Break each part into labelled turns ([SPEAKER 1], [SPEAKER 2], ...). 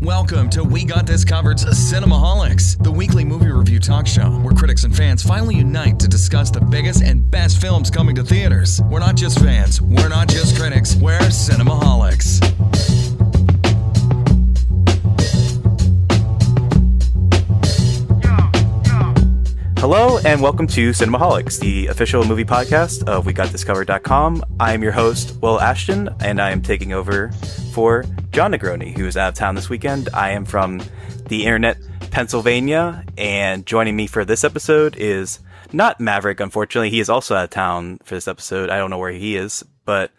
[SPEAKER 1] Welcome to We Got This Covered's Cinemaholics, the weekly movie review talk show where critics and fans finally unite to discuss the biggest and best films coming to theaters. We're not just fans, we're not just critics, we're Cinemaholics.
[SPEAKER 2] Hello and welcome to Cinemaholics, the official movie podcast of WeGotThisCovered.com. I am your host, Will Ashton, and I am taking over for John Negroni, who is out of town this weekend. I am from the internet, Pennsylvania, and joining me for this episode is not Maverick, unfortunately. He is also out of town for this episode. I don't know where he is, but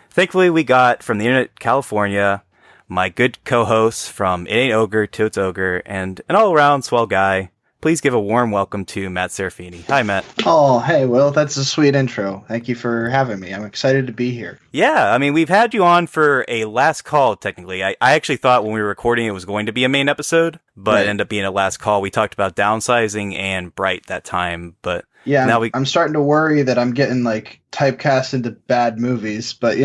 [SPEAKER 2] thankfully we got from the internet, California, my good co-host from It Ain't Ogre to It's Ogre, and an all-around swell guy. Please give a warm welcome to Matt Serafini. Hi, Matt.
[SPEAKER 3] Oh, hey, Will. That's a sweet intro. Thank you for having me. I'm excited to be here.
[SPEAKER 2] Yeah, I mean, we've had you on for a last call, technically. I actually thought when we were recording it was going to be a main episode, but it ended up being a last call. We talked about downsizing and Bright that time, but
[SPEAKER 3] yeah,
[SPEAKER 2] now
[SPEAKER 3] I'm starting to worry that I'm getting, typecast into bad movies, but,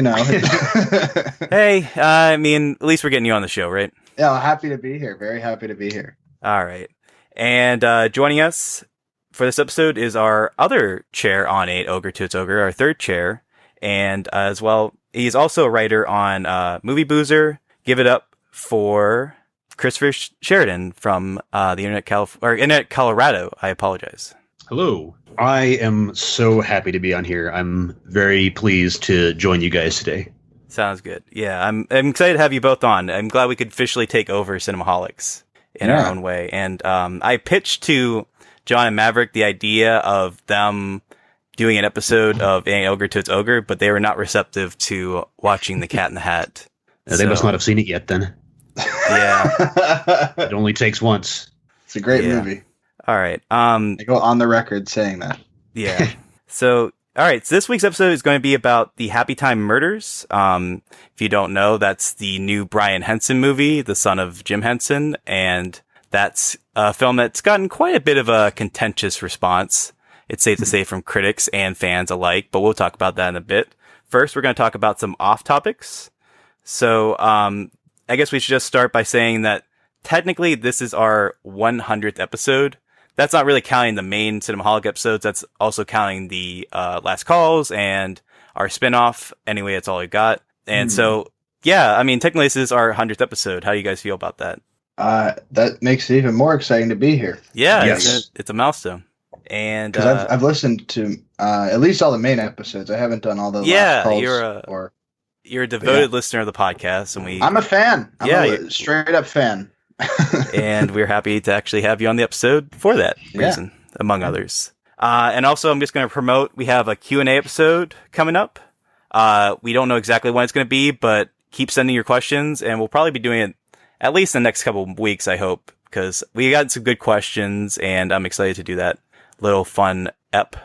[SPEAKER 2] Hey, I mean, at least we're getting you on the show, right?
[SPEAKER 3] Yeah, happy to be here. Very happy to be here.
[SPEAKER 2] All right. And joining us for this episode is our other chair on Eight Ogre to Its Ogre, our third chair. And as well, he's also a writer on Movie Boozer. Give it up for Christopher Sheridan from the Internet Colorado. I apologize.
[SPEAKER 4] Hello. I am so happy to be on here. I'm very pleased to join you guys today.
[SPEAKER 2] Sounds good. Yeah, I'm excited to have you both on. I'm glad we could officially take over Cinemaholics in our own way. And I pitched to John and Maverick the idea of them doing an episode of It Ain't Ogre to Its Ogre, but they were not receptive to watching The Cat in the Hat.
[SPEAKER 4] They must not have seen it yet then.
[SPEAKER 2] Yeah.
[SPEAKER 4] It only takes once.
[SPEAKER 3] It's a great movie.
[SPEAKER 2] All right.
[SPEAKER 3] I go on the record saying that.
[SPEAKER 2] Yeah. So, all right. So this week's episode is going to be about the Happytime Murders. If you don't know, that's the new Brian Henson movie, the son of Jim Henson. And that's a film that's gotten quite a bit of a contentious response. It's safe to say from critics and fans alike, but we'll talk about that in a bit. First, we're going to talk about some off topics. So, I guess we should just start by saying that technically this is our 100th episode. That's not really counting the main Cinemaholic episodes. That's also counting the last calls and our spinoff. Anyway, that's all we got. And so, yeah, I mean, technically this is our 100th episode. How do you guys feel about that?
[SPEAKER 3] That makes it even more exciting to be here.
[SPEAKER 2] Yeah,
[SPEAKER 4] yes.
[SPEAKER 2] It's a milestone. And
[SPEAKER 3] because I've listened to at least all the main episodes. I haven't done all the last calls.
[SPEAKER 2] You're a devoted listener of the podcast, and
[SPEAKER 3] I'm a fan. I'm a straight up fan.
[SPEAKER 2] And we're happy to actually have you on the episode for that reason, among others. And also, I'm just going to promote, we have a Q&A episode coming up. We don't know exactly when it's going to be, but keep sending your questions, and we'll probably be doing it at least in the next couple of weeks, I hope, because we got some good questions, and I'm excited to do that little fun ep.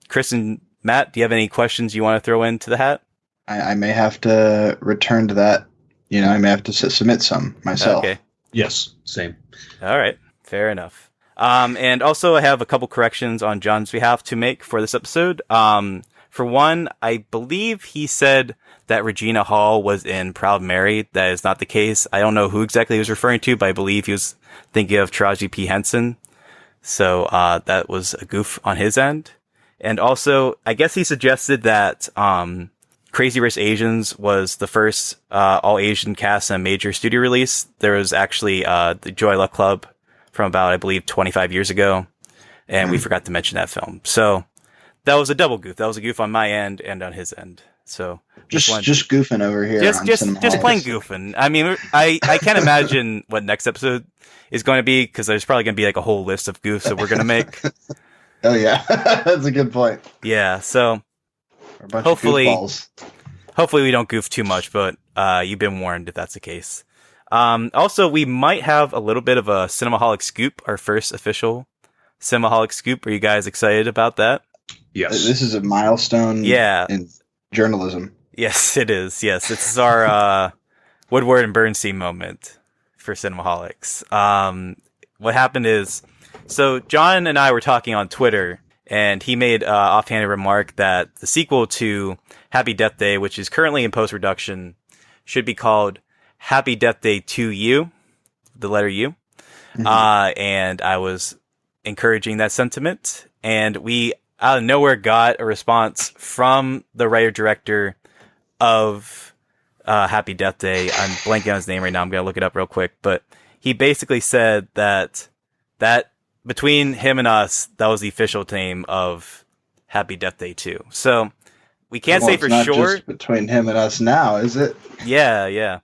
[SPEAKER 2] Chris and Matt, do you have any questions you want to throw into the hat?
[SPEAKER 3] I may have to return to that. I may have to submit some myself.
[SPEAKER 2] Okay.
[SPEAKER 4] Yes, same.
[SPEAKER 2] All right. Fair enough. And also I have a couple corrections on John's behalf to make for this episode. For one, I believe he said that Regina Hall was in Proud Mary. That is not the case. I don't know who exactly he was referring to, but I believe he was thinking of Taraji P. Henson. So, that was a goof on his end. And also, I guess he suggested that, Crazy Rich Asians was the first all-Asian cast in a major studio release. There was actually the Joy Luck Club from about, I believe, 25 years ago, and we forgot to mention that film. So that was a double goof. That was a goof on my end and on his end. So
[SPEAKER 3] just goofing over here.
[SPEAKER 2] Just plain goofing. I mean, I can't imagine what next episode is going to be, because there's probably going to be like a whole list of goofs that we're going to make.
[SPEAKER 3] Oh yeah, that's a good point.
[SPEAKER 2] Yeah, so. Hopefully we don't goof too much, but you've been warned if that's the case. Also, we might have a little bit of a Cinemaholic scoop, our first official Cinemaholic scoop. Are you guys excited about that?
[SPEAKER 4] Yes.
[SPEAKER 3] This is a milestone in journalism.
[SPEAKER 2] Yes, it is. Yes, this is our Woodward and Bernstein moment for Cinemaholics. What happened is, so John and I were talking on Twitter, and he made an offhanded remark that the sequel to Happy Death Day, which is currently in post-production, should be called Happy Death Day to You. the letter U. And I was encouraging that sentiment. And we, out of nowhere, got a response from the writer-director of Happy Death Day. I'm blanking on his name right now. I'm going to look it up real quick. But he basically said that between him and us, that was the official name of Happy Death Day 2. So we can't say for
[SPEAKER 3] not
[SPEAKER 2] sure.
[SPEAKER 3] Just between him and us now, is it?
[SPEAKER 2] Yeah.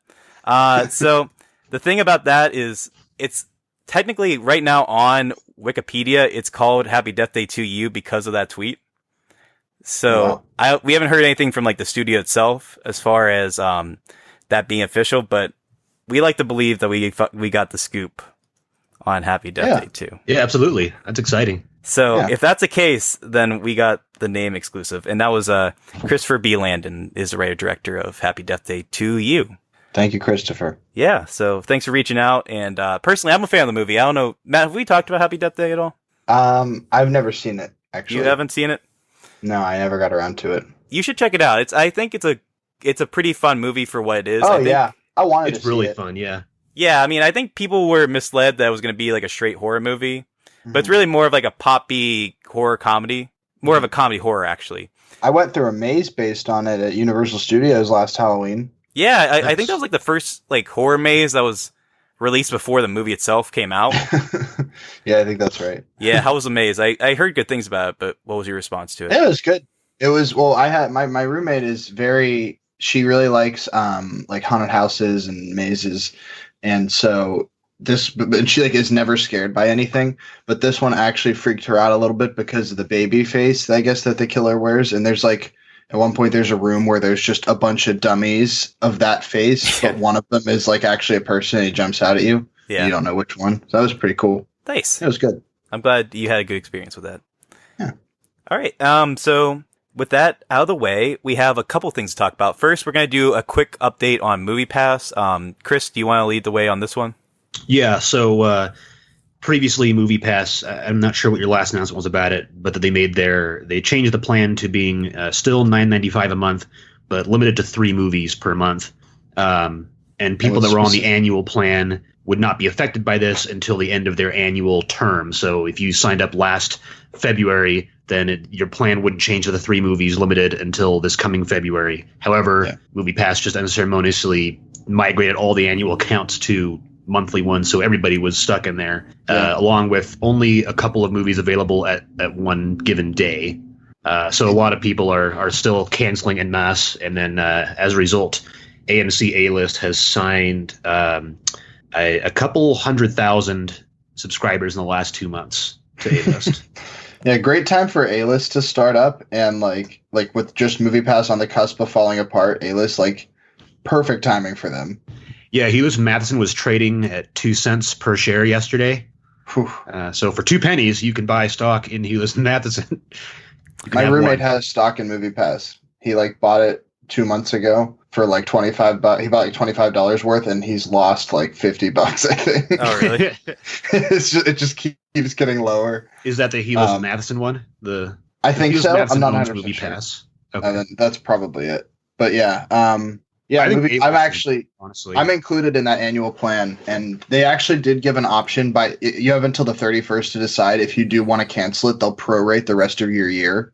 [SPEAKER 2] So the thing about that is it's technically right now on Wikipedia, it's called Happy Death Day 2U because of that tweet. So we haven't heard anything from like the studio itself as far as that being official, but we like to believe that we got the scoop on Happy Death Day 2.
[SPEAKER 4] Yeah, absolutely. That's exciting.
[SPEAKER 2] So if that's the case, then we got the name exclusive. And that was Christopher B. Landon is the writer-director of Happy Death Day 2U.
[SPEAKER 3] Thank you, Christopher.
[SPEAKER 2] Yeah, so thanks for reaching out. And personally, I'm a fan of the movie. I don't know, Matt, have we talked about Happy Death Day at all?
[SPEAKER 3] I've never seen it, actually.
[SPEAKER 2] You haven't seen it?
[SPEAKER 3] No, I never got around to it.
[SPEAKER 2] You should check it out. I think it's a pretty fun movie for what it is.
[SPEAKER 3] Oh, yeah. I wanted to see it.
[SPEAKER 4] It's really fun, yeah.
[SPEAKER 2] Yeah, I mean, I think people were misled that it was going to be like a straight horror movie. But it's really more of like a poppy horror comedy. More of a comedy horror, actually.
[SPEAKER 3] I went through a maze based on it at Universal Studios last Halloween.
[SPEAKER 2] Yeah, I think that was like the first like horror maze that was released before the movie itself came out.
[SPEAKER 3] Yeah, I think that's right.
[SPEAKER 2] Yeah, how was the maze? I heard good things about it, but what was your response to it?
[SPEAKER 3] It was good. It was, well, I had my roommate is she really likes like haunted houses and mazes, and so but she like is never scared by anything, but this one actually freaked her out a little bit because of the baby face, I guess, that the killer wears. And there's like at one point there's a room where there's just a bunch of dummies of that face, but one of them is like actually a person and he jumps out at you. Yeah, you don't know which one. So that was pretty cool.
[SPEAKER 2] Nice.
[SPEAKER 3] It was good.
[SPEAKER 2] I'm glad you had a good experience with that.
[SPEAKER 3] Yeah.
[SPEAKER 2] All right. So with that out of the way, we have a couple things to talk about. First, we're going to do a quick update on MoviePass. Chris, do you want to lead the way on this one?
[SPEAKER 4] Yeah, so previously MoviePass, I'm not sure what your last announcement was about it, but that they changed the plan to being still $9.95 a month, but limited to 3 movies per month. And people that were on the annual plan would not be affected by this until the end of their annual term. So if you signed up last February, then your plan wouldn't change to the 3 movies limited until this coming February. However, MoviePass just unceremoniously migrated all the annual accounts to monthly ones, so everybody was stuck in there, along with only a couple of movies available at one given day. So a lot of people are still canceling en masse, and then as a result, AMC A-List has signed a couple 100,000 subscribers in the last 2 months to A-List.
[SPEAKER 3] Yeah, great time for A-List to start up, and like with just MoviePass on the cusp of falling apart, A-List, like perfect timing for them.
[SPEAKER 4] Yeah, Hewlett Matheson was trading at 2 cents per share yesterday. So for 2 pennies, you can buy stock in Hewlett Matheson.
[SPEAKER 3] My roommate has stock in MoviePass. He like bought it 2 months ago for like $25. He bought like $25 worth, and he's lost like $50, I think.
[SPEAKER 2] Oh, really?
[SPEAKER 3] It just keeps getting lower.
[SPEAKER 4] Is that the Hewlett Matheson one?
[SPEAKER 3] I think so. I'm not 100%
[SPEAKER 4] MoviePass.
[SPEAKER 3] Sure.
[SPEAKER 4] Okay.
[SPEAKER 3] That's probably it. But yeah. Yeah, I'm included in that annual plan, and they actually did give an option. You have until the 31st to decide. If you do want to cancel it, they'll prorate the rest of your year.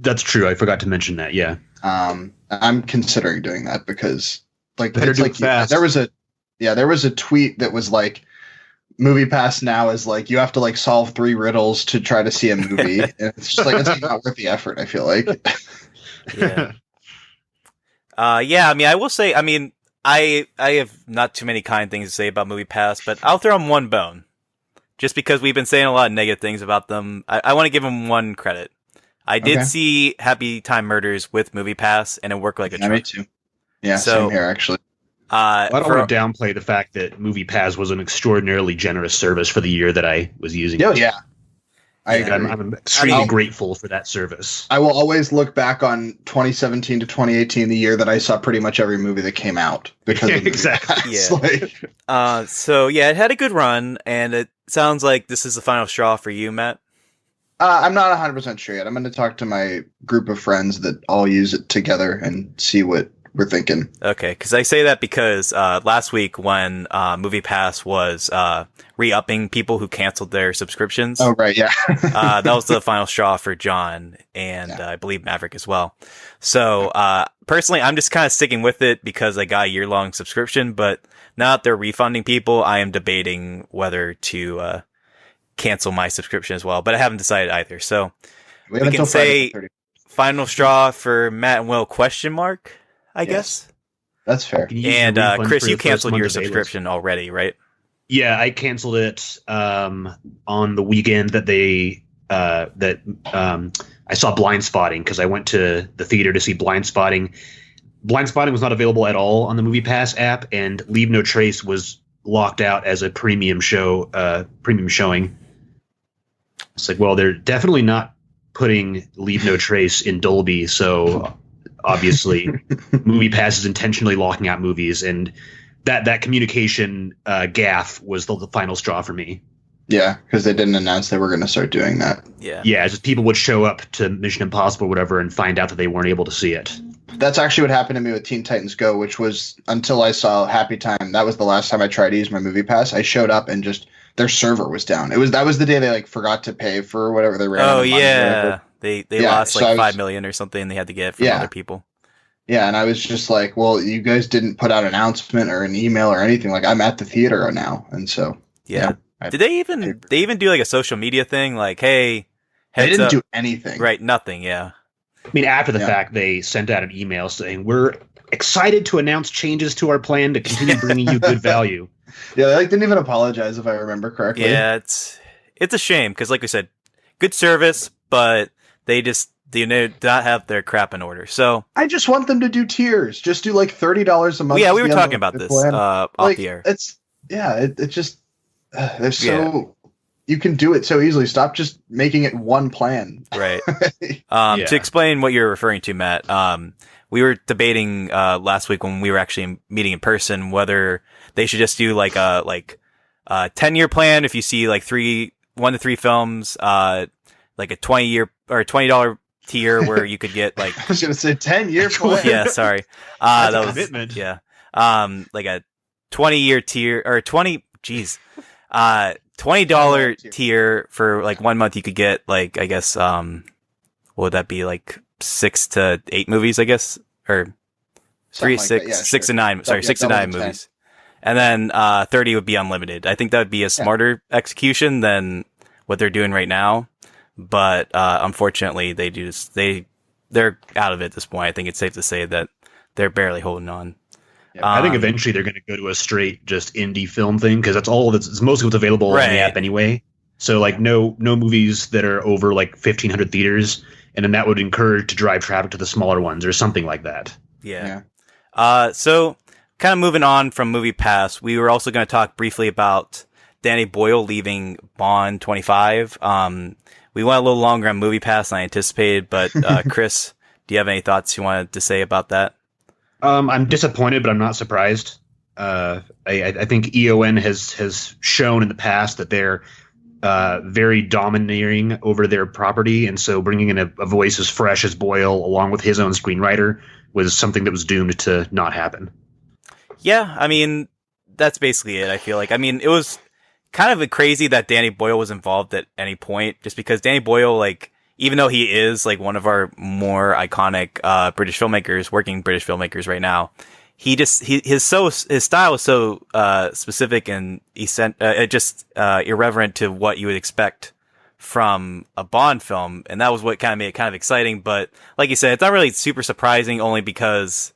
[SPEAKER 4] That's true. I forgot to mention that. Yeah.
[SPEAKER 3] I'm considering doing that because like
[SPEAKER 4] better do it fast.
[SPEAKER 3] There was a tweet that was like, MoviePass now is like you have to like solve 3 riddles to try to see a movie. And it's just like it's not worth the effort, I feel like.
[SPEAKER 2] Yeah. Yeah, I mean, I will say, I have not too many kind things to say about MoviePass, but I'll throw them one bone. Just because we've been saying a lot of negative things about them, I want to give them one credit. I did see Happytime Murders with MoviePass, and it worked like a charm.
[SPEAKER 3] Me too. Yeah, same here, actually.
[SPEAKER 4] I don't want to downplay the fact that MoviePass was an extraordinarily generous service for the year that I was using it.
[SPEAKER 3] Oh, yeah.
[SPEAKER 4] I'm extremely grateful for that service.
[SPEAKER 3] I will always look back on 2017 to 2018, the year that I saw pretty much every movie that came out. Because of
[SPEAKER 4] exactly.
[SPEAKER 2] Yeah. So, yeah, it had a good run, and it sounds like this is the final straw for you, Matt.
[SPEAKER 3] I'm not 100% sure yet. I'm going to talk to my group of friends that all use it together and see what we're thinking.
[SPEAKER 2] Okay, because I say that because last week when MoviePass was re-upping people who canceled their subscriptions.
[SPEAKER 3] Oh, right, yeah.
[SPEAKER 2] That was the final straw for John and I believe Maverick as well. So personally, I'm just kind of sticking with it because I got a year-long subscription, but now that they're refunding people, I am debating whether to cancel my subscription as well, but I haven't decided either. So we can say final straw for Matt and Will ? I guess.
[SPEAKER 3] That's fair.
[SPEAKER 2] And Chris, you canceled your subscription already, right?
[SPEAKER 4] Yeah, I canceled it on the weekend that I saw Blind Spotting because I went to the theater to see Blind Spotting. Blind Spotting was not available at all on the MoviePass app, and Leave No Trace was locked out as a premium showing. It's like, well, they're definitely not putting Leave No Trace in Dolby, so obviously MoviePass is intentionally locking out movies, and that communication gaffe was the final straw for me.
[SPEAKER 3] Yeah, because they didn't announce they were going to start doing that.
[SPEAKER 4] Yeah, just people would show up to Mission Impossible or whatever and find out that they weren't able to see it.
[SPEAKER 3] That's actually what happened to me with Teen Titans Go, which was until I saw Happytime. That was the last time I tried to use my MoviePass. I showed up and just their server was down. That was the day they forgot to pay for whatever they ran.
[SPEAKER 2] Oh yeah, they lost so $5 million or something. They had to get from other people.
[SPEAKER 3] Yeah, and I was just like, well, you guys didn't put out an announcement or an email or anything. I'm at the theater now, and so
[SPEAKER 2] Did they even do a social media thing? Hey,
[SPEAKER 3] they didn't do anything.
[SPEAKER 2] Right, nothing. Yeah.
[SPEAKER 4] I mean, after the fact, they sent out an email saying, we're excited to announce changes to our plan to continue bringing you good value.
[SPEAKER 3] Yeah, they didn't even apologize, if I remember correctly.
[SPEAKER 2] Yeah, it's a shame because, like we said, good service, but they just not have their crap in order. So
[SPEAKER 3] I just want them to do tiers. Just do $30 a month.
[SPEAKER 2] Yeah, we were talking about this off the air.
[SPEAKER 3] It just they're so. You can do it so easily. Stop just making it one plan.
[SPEAKER 2] Right. To explain what you're referring to, Matt, we were debating last week when we were actually meeting in person whether they should just do a 10-year plan if you see 1 to 3 films, a 20-year or $20 tier where you could get
[SPEAKER 3] I was gonna say 10-year plan.
[SPEAKER 2] Yeah, sorry.
[SPEAKER 4] That's a commitment.
[SPEAKER 2] Yeah. A 20-year tier or $20 tier for 1 month you could get I guess what would that be 6 to 8 movies I guess or 3 6 to 9 6 to 9 movies 10. And then 30 would be unlimited. I think that would be a smarter execution than what they're doing right now, but unfortunately they're out of it at this point. I think it's safe to say that they're barely holding on.
[SPEAKER 4] I think eventually they're going to go to a straight just indie film thing because that's all it's mostly what's available on the app anyway. So no movies that are over 1,500 theaters, and then that would encourage to drive traffic to the smaller ones or something like that.
[SPEAKER 2] Yeah. So kind of moving on from MoviePass, we were also going to talk briefly about Danny Boyle leaving Bond 25. We went a little longer on MoviePass than I anticipated, but Chris, do you have any thoughts you wanted to say about that?
[SPEAKER 4] I'm disappointed, but I'm not surprised. I think EON has shown in the past that they're very domineering over their property, and so bringing in a voice as fresh as Boyle, along with his own screenwriter, was something that was doomed to not happen. Yeah,
[SPEAKER 2] I mean, that's basically it, I feel like. I mean, it was kind of crazy that Danny Boyle was involved at any point, just because Danny Boyle, even though he is one of our more iconic working British filmmakers right now, his style is so specific and irreverent to what you would expect from a Bond film, and that was what kind of made it kind of exciting. But like you said, it's not really super surprising, only because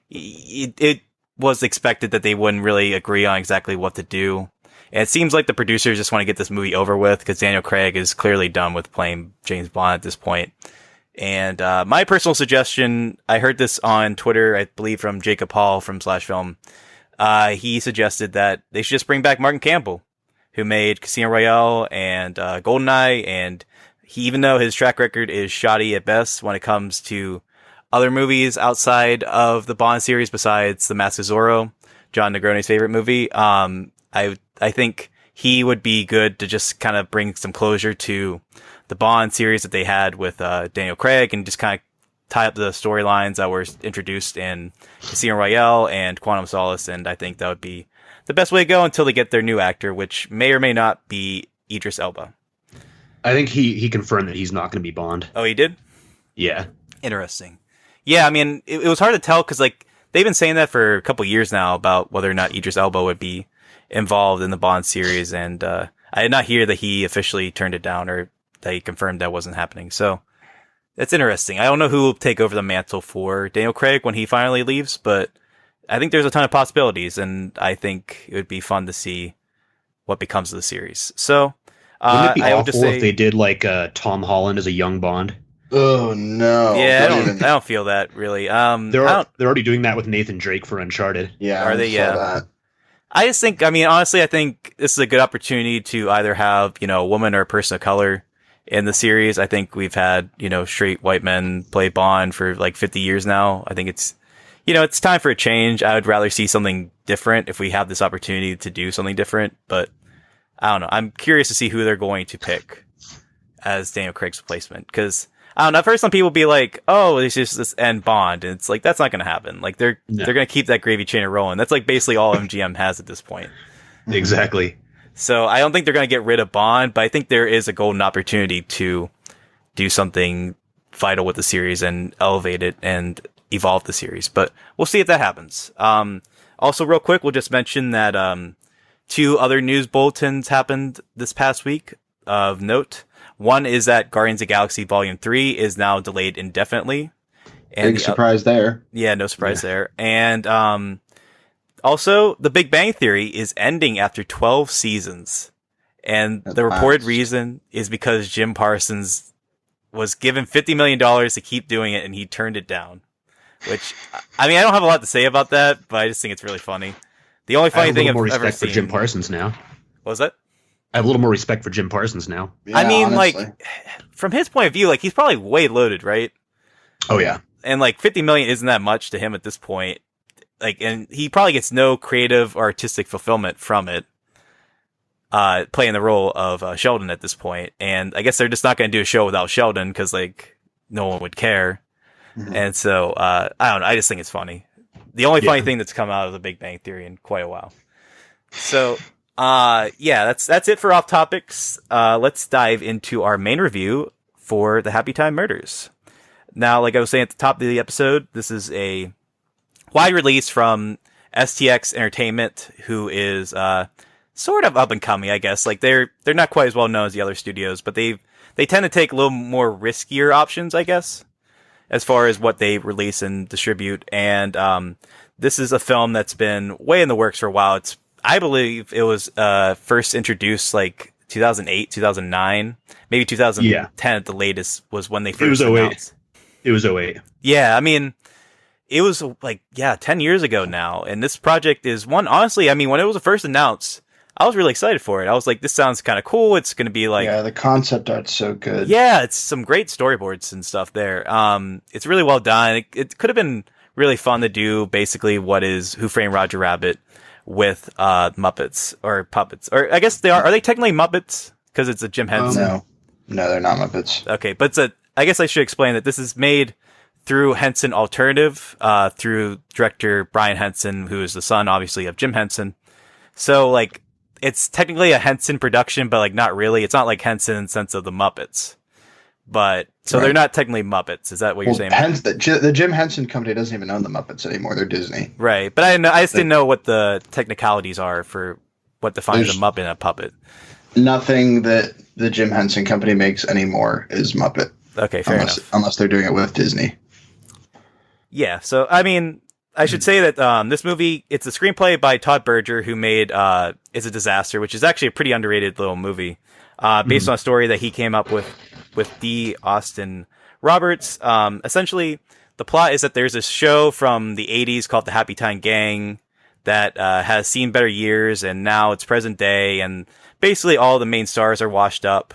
[SPEAKER 2] it was expected that they wouldn't really agree on exactly what to do. And it seems like the producers just want to get this movie over with because Daniel Craig is clearly done with playing James Bond at this point. And my personal suggestion, I heard this on Twitter, I believe from Jacob Hall from Slash Film. He suggested that they should just bring back Martin Campbell, who made Casino Royale and GoldenEye. And even though his track record is shoddy at best when it comes to other movies outside of the Bond series besides The Mask of Zorro, John Negrone's favorite movie, I think he would be good to just kind of bring some closure to the Bond series that they had with Daniel Craig and just kind of tie up the storylines that were introduced in Casino Royale and Quantum of Solace, and I think that would be the best way to go until they get their new actor, which may or may not be Idris Elba.
[SPEAKER 4] I think he confirmed that he's not going to be Bond.
[SPEAKER 2] Oh, he did?
[SPEAKER 4] Yeah.
[SPEAKER 2] Interesting. Yeah, I mean, it was hard to tell because, like, they've been saying that for a couple years now about whether or not Idris Elba would be involved in the Bond series, and I did not hear that he officially turned it down or that he confirmed that wasn't happening. So that's interesting. I don't know who will take over the mantle for Daniel Craig when he finally leaves, but I think there's a ton of possibilities, and I think it would be fun to see what becomes of the series. So
[SPEAKER 4] wouldn't it be
[SPEAKER 2] I would
[SPEAKER 4] awful
[SPEAKER 2] just say,
[SPEAKER 4] if they did like Tom Holland as a young Bond?
[SPEAKER 3] Oh no!
[SPEAKER 2] yeah,
[SPEAKER 3] Don't even-
[SPEAKER 2] I don't feel that really.
[SPEAKER 4] They're already doing that with Nathan Drake for Uncharted.
[SPEAKER 3] Yeah,
[SPEAKER 2] Are
[SPEAKER 3] I
[SPEAKER 2] they?
[SPEAKER 3] saw
[SPEAKER 2] Yeah.
[SPEAKER 3] that.
[SPEAKER 2] I just think, I mean, honestly, I think this is a good opportunity to either have, a woman or a person of color in the series. I think we've had, straight white men play Bond for like 50 years now. I think it's, it's time for a change. I would rather see something different if we have this opportunity to do something different, but I don't know. I'm curious to see who they're going to pick as Daniel Craig's replacement. Cause I don't know. I've heard some people be like, oh, it's just this end Bond. And it's like, that's not going to happen. Like they're going to keep that gravy train rolling. That's like basically all MGM has at this point.
[SPEAKER 4] Exactly.
[SPEAKER 2] So I don't think they're going to get rid of Bond, but I think there is a golden opportunity to do something vital with the series and elevate it and evolve the series. But we'll see if that happens. Also, real quick, we'll just mention that 2 other news bulletins happened this past week of note. One is that Guardians of the Galaxy Volume 3 is now delayed indefinitely. And
[SPEAKER 3] Big surprise there.
[SPEAKER 2] Yeah, no surprise there. And also, The Big Bang Theory is ending after 12 seasons. And the reported reason is because Jim Parsons was given $50 million to keep doing it, and he turned it down. Which, I mean, I don't have a lot to say about that, but I just think it's really funny. The only funny thing I've ever seen...
[SPEAKER 4] I have a little more respect for Jim Parsons now.
[SPEAKER 2] What was that?
[SPEAKER 4] I have a little more respect for Jim Parsons now.
[SPEAKER 3] Yeah,
[SPEAKER 2] I mean,
[SPEAKER 3] honestly.
[SPEAKER 2] like, from his point of view, like, he's probably way loaded, right?
[SPEAKER 4] Oh, yeah.
[SPEAKER 2] And, like, 50 million isn't that much to him at this point. Like, and he probably gets no creative or artistic fulfillment from it, playing the role of Sheldon at this point. And I guess they're just not going to do a show without Sheldon because, like, no one would care.
[SPEAKER 3] Mhm.
[SPEAKER 2] And so, I don't know. I just think it's funny. The only funny thing that's come out of the Big Bang Theory in quite a while. So, yeah, that's it for off topics. Let's dive into our main review for the Happytime Murders. Now, like I was saying at the top of the episode, this is a wide release from STX Entertainment, who is sort of up and coming, I guess. Like they're not quite as well known as the other studios, but they tend to take a little more riskier options, I guess, as far as what they release and distribute. And this is a film that's been way in the works for a while. I believe it was first introduced like 2008, 2009, maybe 2010 at the latest was when they first announced.
[SPEAKER 4] It was 08.
[SPEAKER 2] Yeah, I mean, it was like, 10 years ago now. And this project is one, honestly, I mean, when it was first announced, I was really excited for it. I was like, this sounds kind of cool. It's going to be like...
[SPEAKER 3] Yeah, the concept art's so good.
[SPEAKER 2] Yeah, it's some great storyboards and stuff there. It's really well done. It could have been really fun to do basically what is Who Framed Roger Rabbit with Muppets or puppets. Or I guess are they technically Muppets? Because it's a Jim Henson.
[SPEAKER 3] No, they're not Muppets.
[SPEAKER 2] Okay, but I guess I should explain that this is made through Henson Alternative, through director Brian Henson, who is the son, obviously, of Jim Henson. So, like, it's technically a Henson production, but, like, not really. It's not like Henson in the sense of the Muppets. But, so they're not technically Muppets. Is that what you're saying?
[SPEAKER 3] The Jim Henson company doesn't even own the Muppets anymore. They're Disney.
[SPEAKER 2] Right, but I just didn't know what the technicalities are for what defines a Muppet and a puppet.
[SPEAKER 3] Nothing that the Jim Henson company makes anymore is Muppet.
[SPEAKER 2] Okay, fair enough.
[SPEAKER 3] Unless they're doing it with Disney.
[SPEAKER 2] Yeah, so, I mean, I should say that this movie, it's a screenplay by Todd Berger, who made It's a Disaster, which is actually a pretty underrated little movie, based on a story that he came up with D. Austin Roberts. Essentially, the plot is that there's this show from the 80s called The Happytime Gang that has seen better years, and now it's present day, and basically all the main stars are washed up.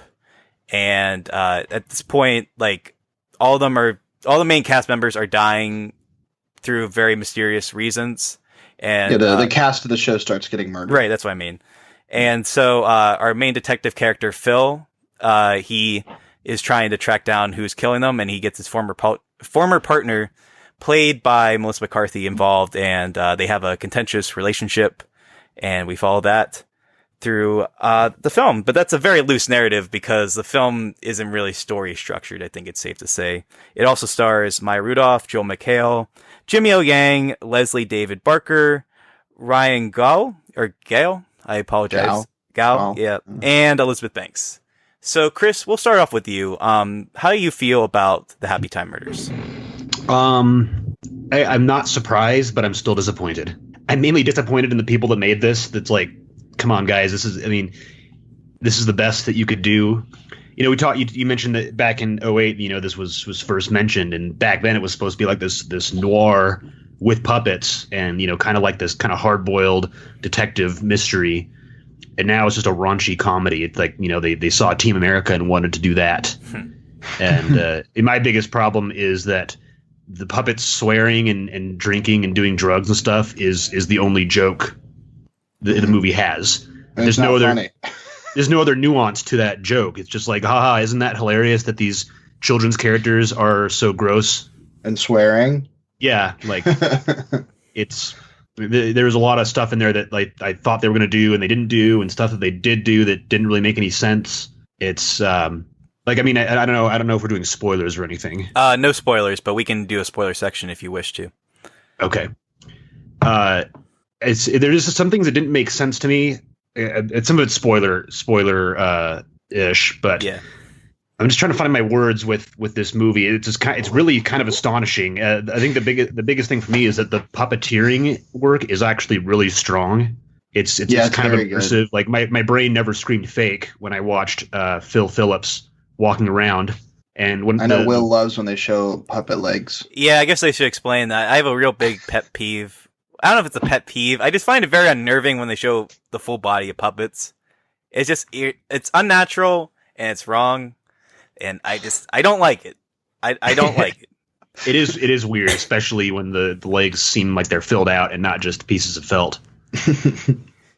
[SPEAKER 2] And at this point, like, all the main cast members are dying through very mysterious reasons. And
[SPEAKER 3] the cast of the show starts getting murdered.
[SPEAKER 2] Right, that's what I mean. And so our main detective character, Phil, he is trying to track down who's killing them, and he gets his former former partner, played by Melissa McCarthy, involved, and they have a contentious relationship, and we follow that through the film. But that's a very loose narrative because the film isn't really story structured, I think it's safe to say. It also stars Maya Rudolph, Joel McHale, Jimmy O. Yang, Leslie David Barker, Ryan Gao, I apologize. Gao, yeah, and Elizabeth Banks. So, Chris, we'll start off with you. How do you feel about the Happytime Murders?
[SPEAKER 4] I'm not surprised, but I'm still disappointed. I'm mainly disappointed in the people that made this. That's like, come on, guys. This is the best that you could do. You mentioned that back in '08, this was first mentioned, and back then it was supposed to be like this noir with puppets and, kind of like this kind of hard-boiled detective mystery. And now it's just a raunchy comedy. It's like, they saw Team America and wanted to do that. And my biggest problem is that the puppets swearing and drinking and doing drugs and stuff is the only joke the movie has. There's no other nuance to that joke. It's just like, haha, isn't that hilarious that these children's characters are so gross
[SPEAKER 3] and swearing?
[SPEAKER 4] Yeah, like there's a lot of stuff in there that like I thought they were going to do and they didn't do, and stuff that they did do that didn't really make any sense. It's I don't know if we're doing spoilers or anything.
[SPEAKER 2] No spoilers, but we can do a spoiler section if you wish to.
[SPEAKER 4] Okay. There's some things that didn't make sense to me. Some of it's spoiler ish, but
[SPEAKER 2] yeah.
[SPEAKER 4] I'm just trying to find my words with this movie. It's really kind of astonishing. I think the biggest thing for me is that the puppeteering work is actually really strong. It's kind of immersive. Good. Like my brain never screamed fake when I watched Phil Phillips walking around. And when
[SPEAKER 3] Will loves when they show puppet legs.
[SPEAKER 2] Yeah, I guess they should explain that. I have a real big pet peeve. I don't know if it's a pet peeve. I just find it very unnerving when they show the full body of puppets. It's unnatural and it's wrong. And I don't like it. I don't like it.
[SPEAKER 4] It is weird, especially when the legs seem like they're filled out and not just pieces of felt.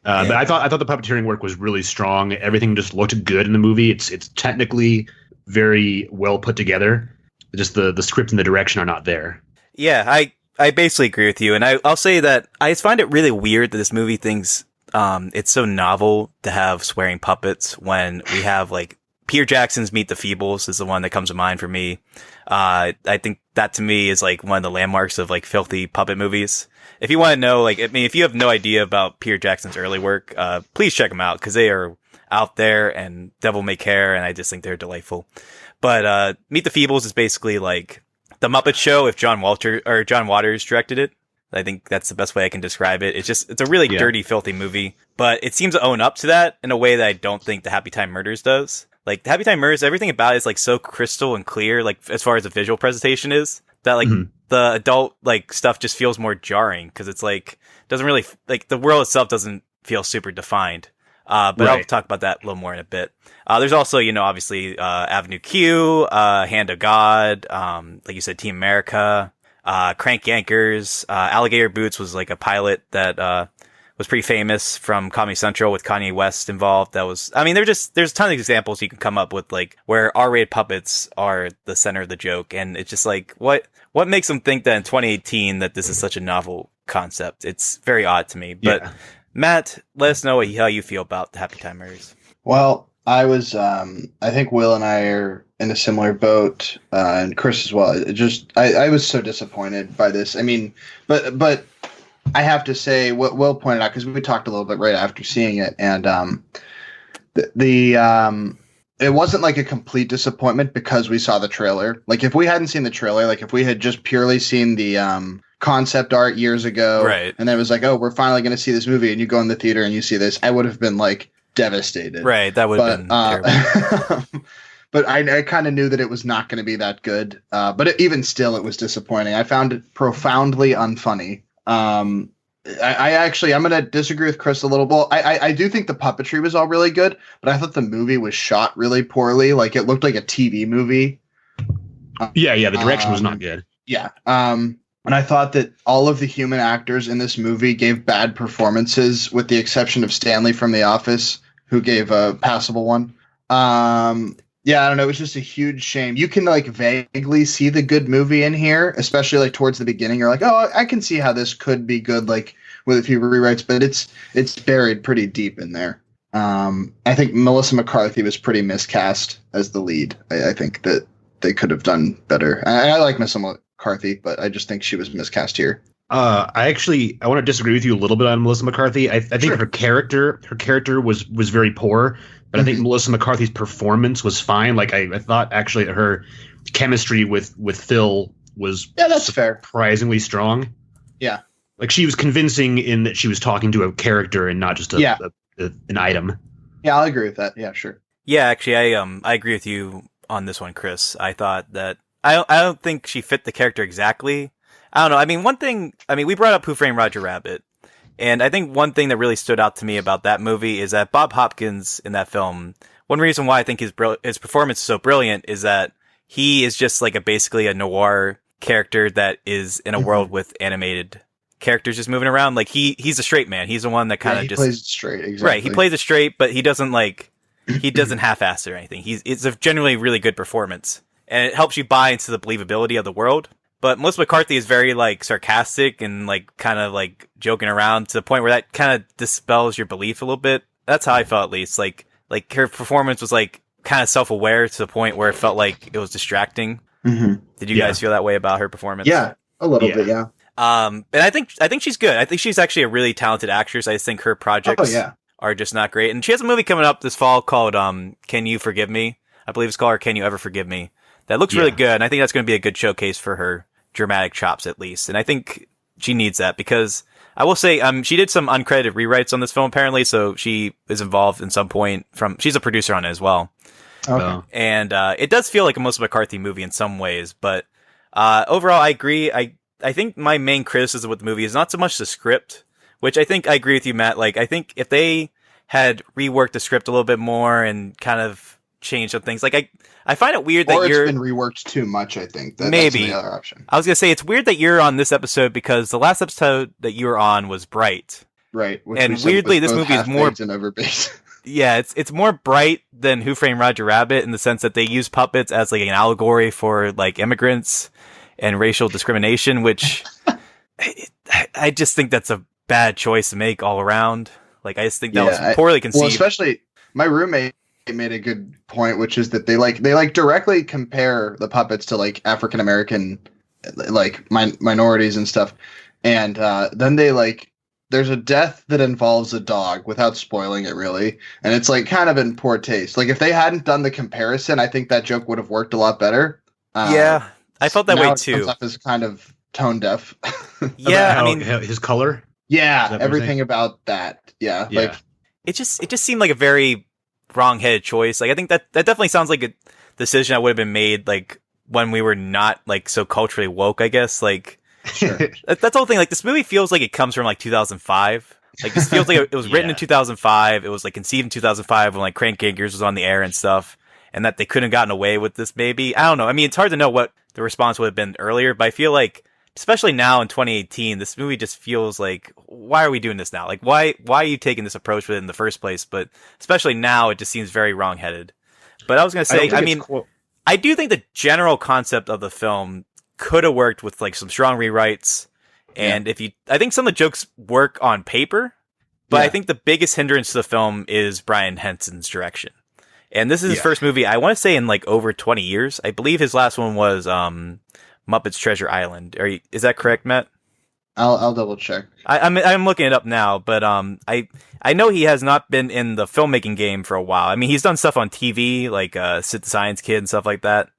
[SPEAKER 4] But I thought the puppeteering work was really strong. Everything just looked good in the movie. It's technically very well put together. Just the script and the direction are not there.
[SPEAKER 2] Yeah, I basically agree with you. And I'll say that I just find it really weird that this movie thinks it's so novel to have swearing puppets when we have like Peter Jackson's Meet the Feebles is the one that comes to mind for me. I think that to me is like one of the landmarks of like filthy puppet movies. If you want to know, if you have no idea about Peter Jackson's early work, please check them out because they are out there, and Devil May Care, and I just think they're delightful. But Meet the Feebles is basically like the Muppet Show if John Waters directed it. I think that's the best way I can describe it. It's a really dirty, filthy movie, but it seems to own up to that in a way that I don't think the Happytime Murders does. Like, the Happytime Murders, everything about it is, like, so crystal and clear, like, as far as the visual presentation is, that, like, the adult, like, stuff just feels more jarring, because it's, like, doesn't really, like, the world itself doesn't feel super defined. But right. I'll talk about that a little more in a bit. There's also, obviously, Avenue Q, Hand of God, like you said, Team America, Crank Yankers, Alligator Boots was, like, a pilot that, was pretty famous from Comedy Central with Kanye West involved. there's tons of examples you can come up with, like, where R-rated puppets are the center of the joke. And it's just like, what makes them think that in 2018 that this is such a novel concept? It's very odd to me. But Matt, let us know how you feel about the Happytime Murders.
[SPEAKER 3] Well, I think Will and I are in a similar boat, and Chris as well. I was so disappointed by this. I mean, but I have to say what Will pointed out, because we talked a little bit right after seeing it, and it wasn't like a complete disappointment because we saw the trailer. Like, if we hadn't seen the trailer, like if we had just purely seen the concept art years ago,
[SPEAKER 2] right,
[SPEAKER 3] and then it was like, oh, we're finally going to see this movie, and you go in the theater and you see this, I would have been like devastated.
[SPEAKER 2] Right, that would have been terrible.
[SPEAKER 3] But I kind of knew that it was not going to be that good. But even still, it was disappointing. I found it profoundly unfunny. I'm going to disagree with Chris a little. Well, I do think the puppetry was all really good, but I thought the movie was shot really poorly. Like, it looked like a TV movie.
[SPEAKER 4] The direction was not good.
[SPEAKER 3] Yeah. And I thought that all of the human actors in this movie gave bad performances, with the exception of Stanley from The Office, who gave a passable one. Yeah, I don't know. It was just a huge shame. You can like vaguely see the good movie in here, especially like towards the beginning. You're like, oh, I can see how this could be good, like with a few rewrites, but it's buried pretty deep in there. I think Melissa McCarthy was pretty miscast as the lead. I think that they could have done better. I like Melissa McCarthy, but I just think she was miscast here.
[SPEAKER 4] I want to disagree with you a little bit on Melissa McCarthy. I think
[SPEAKER 3] Sure.
[SPEAKER 4] her character was very poor, but I think Melissa McCarthy's performance was fine. Like I thought actually her chemistry with Phil was
[SPEAKER 3] That's fair.
[SPEAKER 4] surprisingly strong.
[SPEAKER 3] Yeah.
[SPEAKER 4] Like she was convincing in that she was talking to a character and not just an item.
[SPEAKER 3] Yeah, I'll agree with that. Yeah, sure.
[SPEAKER 2] Yeah, actually, I agree with you on this one, Chris. I thought that I don't think she fit the character exactly. I don't know. I mean, we brought up Who Framed Roger Rabbit, and I think one thing that really stood out to me about that movie is that Bob Hopkins in that film. One reason why I think his performance is so brilliant is that he is just like basically a noir character that is in a world with animated characters just moving around. Like he's a straight man. He's the one that kind of just
[SPEAKER 3] plays it straight. Exactly.
[SPEAKER 2] Right. He plays it straight, but he doesn't half-ass it or anything. It's a generally really good performance, and it helps you buy into the believability of the world. But Melissa McCarthy is very like sarcastic and like kind of like joking around to the point where that kind of dispels your belief a little bit. That's how I felt, at least. Like her performance was like kind of self-aware to the point where it felt like it was distracting.
[SPEAKER 3] Mm-hmm.
[SPEAKER 2] Did you guys feel that way about her performance?
[SPEAKER 3] Yeah, a little bit. Yeah.
[SPEAKER 2] And I think she's good. I think she's actually a really talented actress. I just think her projects are just not great. And she has a movie coming up this fall called Can You Forgive Me? I believe it's called, or Can You Ever Forgive Me? That looks really good. And I think that's going to be a good showcase for her dramatic chops, at least. And I think she needs that, because I will say she did some uncredited rewrites on this film apparently, so she is involved in some point. She's a producer on it as well.
[SPEAKER 3] Okay.
[SPEAKER 2] And it does feel like a Melissa McCarthy movie in some ways, but overall I agree. I think my main criticism with the movie is not so much the script, which I think I agree with you, Matt. Like, I think if they had reworked the script a little bit more and kind of changed some things, like I find it weird that
[SPEAKER 3] it's been reworked too much. I think
[SPEAKER 2] maybe
[SPEAKER 3] that's the other option.
[SPEAKER 2] I was gonna say it's weird that you're on this episode because the last episode that you were on was Bright,
[SPEAKER 3] right?
[SPEAKER 2] And weirdly, this movie is more
[SPEAKER 3] and overbaked.
[SPEAKER 2] Yeah, it's more Bright than Who Framed Roger Rabbit in the sense that they use puppets as like an allegory for like immigrants and racial discrimination, which I just think that's a bad choice to make all around. Like, I just think that was poorly conceived. Well,
[SPEAKER 3] especially my roommate made a good point, which is that they directly compare the puppets to like African American like minorities and stuff, and then there's a death that involves a dog without spoiling it really, and it's like kind of in poor taste. Like, if they hadn't done the comparison, I think that joke would have worked a lot better.
[SPEAKER 2] Yeah, I felt that way too.
[SPEAKER 3] It comes off as kind of tone deaf.
[SPEAKER 2] Yeah, I mean
[SPEAKER 4] his color.
[SPEAKER 3] Yeah, everything about that. Yeah, like
[SPEAKER 2] it just seemed like a very wrong-headed choice. Like, I think that definitely sounds like a decision that would have been made like when we were not like so culturally woke, I guess. Like,
[SPEAKER 3] sure.
[SPEAKER 2] That's the whole thing. Like, this movie feels like it comes from like 2005. Like, this feels like it was written in 2005. It was like conceived in 2005 when like Crank Yankers was on the air and stuff, and that they couldn't have gotten away with this. Maybe, I don't know. I mean, it's hard to know what the response would have been earlier, but I feel like, especially now in 2018, this movie just feels like, why are we doing this now? Like, why are you taking this approach with it in the first place? But especially now, it just seems very wrong-headed. But I was going to say, I do think the general concept of the film could have worked with like some strong rewrites. And I think some of the jokes work on paper, but I think the biggest hindrance to the film is Brian Henson's direction. And this is his first movie, I want to say, in like over 20 years. I believe his last one was Muppets Treasure Island. Is that correct, Matt?
[SPEAKER 3] I'll double check.
[SPEAKER 2] I'm looking it up now, but I know he has not been in the filmmaking game for a while. I mean, he's done stuff on TV, like Sid the Science Kid and stuff like that.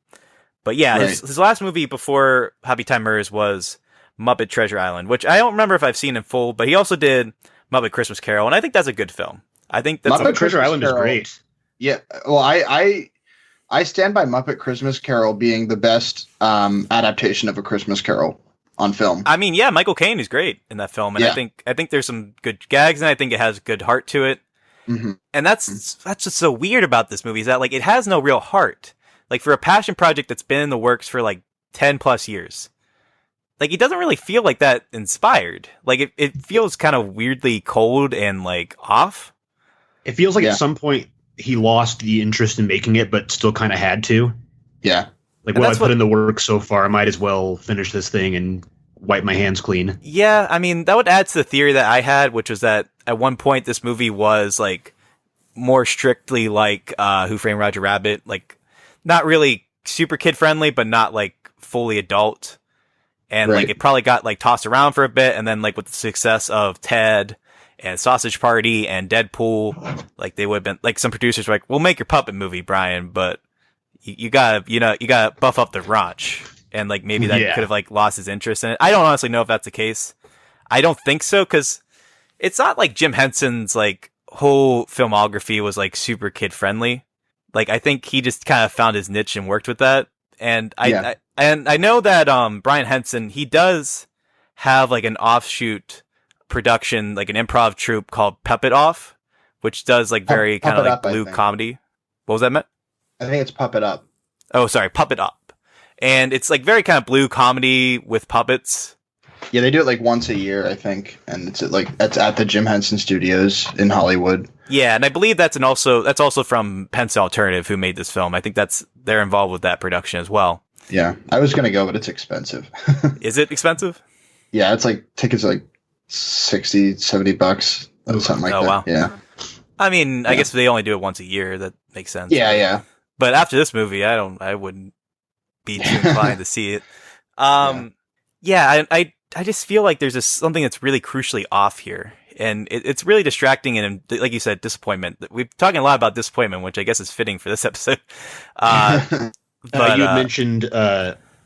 [SPEAKER 2] But yeah,
[SPEAKER 3] right.
[SPEAKER 2] his last movie before Happytime Murders was Muppet Treasure Island, which I don't remember if I've seen in full, but he also did Muppet Christmas Carol, and I think that's a good film. I think that's
[SPEAKER 4] Muppet Treasure Island is great.
[SPEAKER 3] Yeah, well, I stand by Muppet Christmas Carol being the best adaptation of A Christmas Carol on film.
[SPEAKER 2] I mean, yeah, Michael Caine is great in that film, and I think there's some good gags, and I think it has good heart to it.
[SPEAKER 3] Mm-hmm.
[SPEAKER 2] And that's just so weird about this movie, is that like it has no real heart. Like, for a passion project that's been in the works for like 10 plus years, like, it doesn't really feel like that inspired. Like, it feels kind of weirdly cold and like off.
[SPEAKER 4] It feels like at some point he lost the interest in making it, but still kind of had to.
[SPEAKER 3] Yeah.
[SPEAKER 4] Like, well, I put in the work so far, I might as well finish this thing and wipe my hands clean.
[SPEAKER 2] Yeah, I mean, that would add to the theory that I had, which was that at one point this movie was like more strictly like Who Framed Roger Rabbit, like not really super kid friendly, but not like fully adult. And like it probably got like tossed around for a bit, and then like with the success of Ted and Sausage Party and Deadpool, like they would have been like some producers were like, "We'll make your puppet movie, Brian, but you gotta buff up the raunch." And like maybe that could have like lost his interest in it. I don't honestly know if that's the case. I don't think so, because it's not like Jim Henson's like whole filmography was like super kid friendly. Like I think he just kind of found his niche and worked with that. And I know that Brian Henson, he does have like an offshoot production, like an improv troupe called Puppet Off, which does like very kind of like blue comedy. What was that meant?
[SPEAKER 3] I think it's Puppet Up.
[SPEAKER 2] Oh, sorry, Puppet Up. And it's like very kind of blue comedy with puppets.
[SPEAKER 3] Yeah, they do it like once a year, I think, and it's at the Jim Henson Studios in Hollywood.
[SPEAKER 2] Yeah, and I believe that's also from Pencil Alternative, who made this film. I think they're involved with that production as well.
[SPEAKER 3] Yeah, I was gonna go, but it's expensive.
[SPEAKER 2] Is it expensive?
[SPEAKER 3] Yeah, it's like tickets are like $60-$70, something like that.
[SPEAKER 2] Wow.
[SPEAKER 3] Yeah.
[SPEAKER 2] I mean, I guess they only do it once a year. That makes sense.
[SPEAKER 3] Yeah.
[SPEAKER 2] But after this movie, I wouldn't be too inclined to see it. I just feel like there's something that's really crucially off here. And it's really distracting and, like you said, disappointment. We're talking a lot about disappointment, which I guess is fitting for this episode. But
[SPEAKER 4] you had mentioned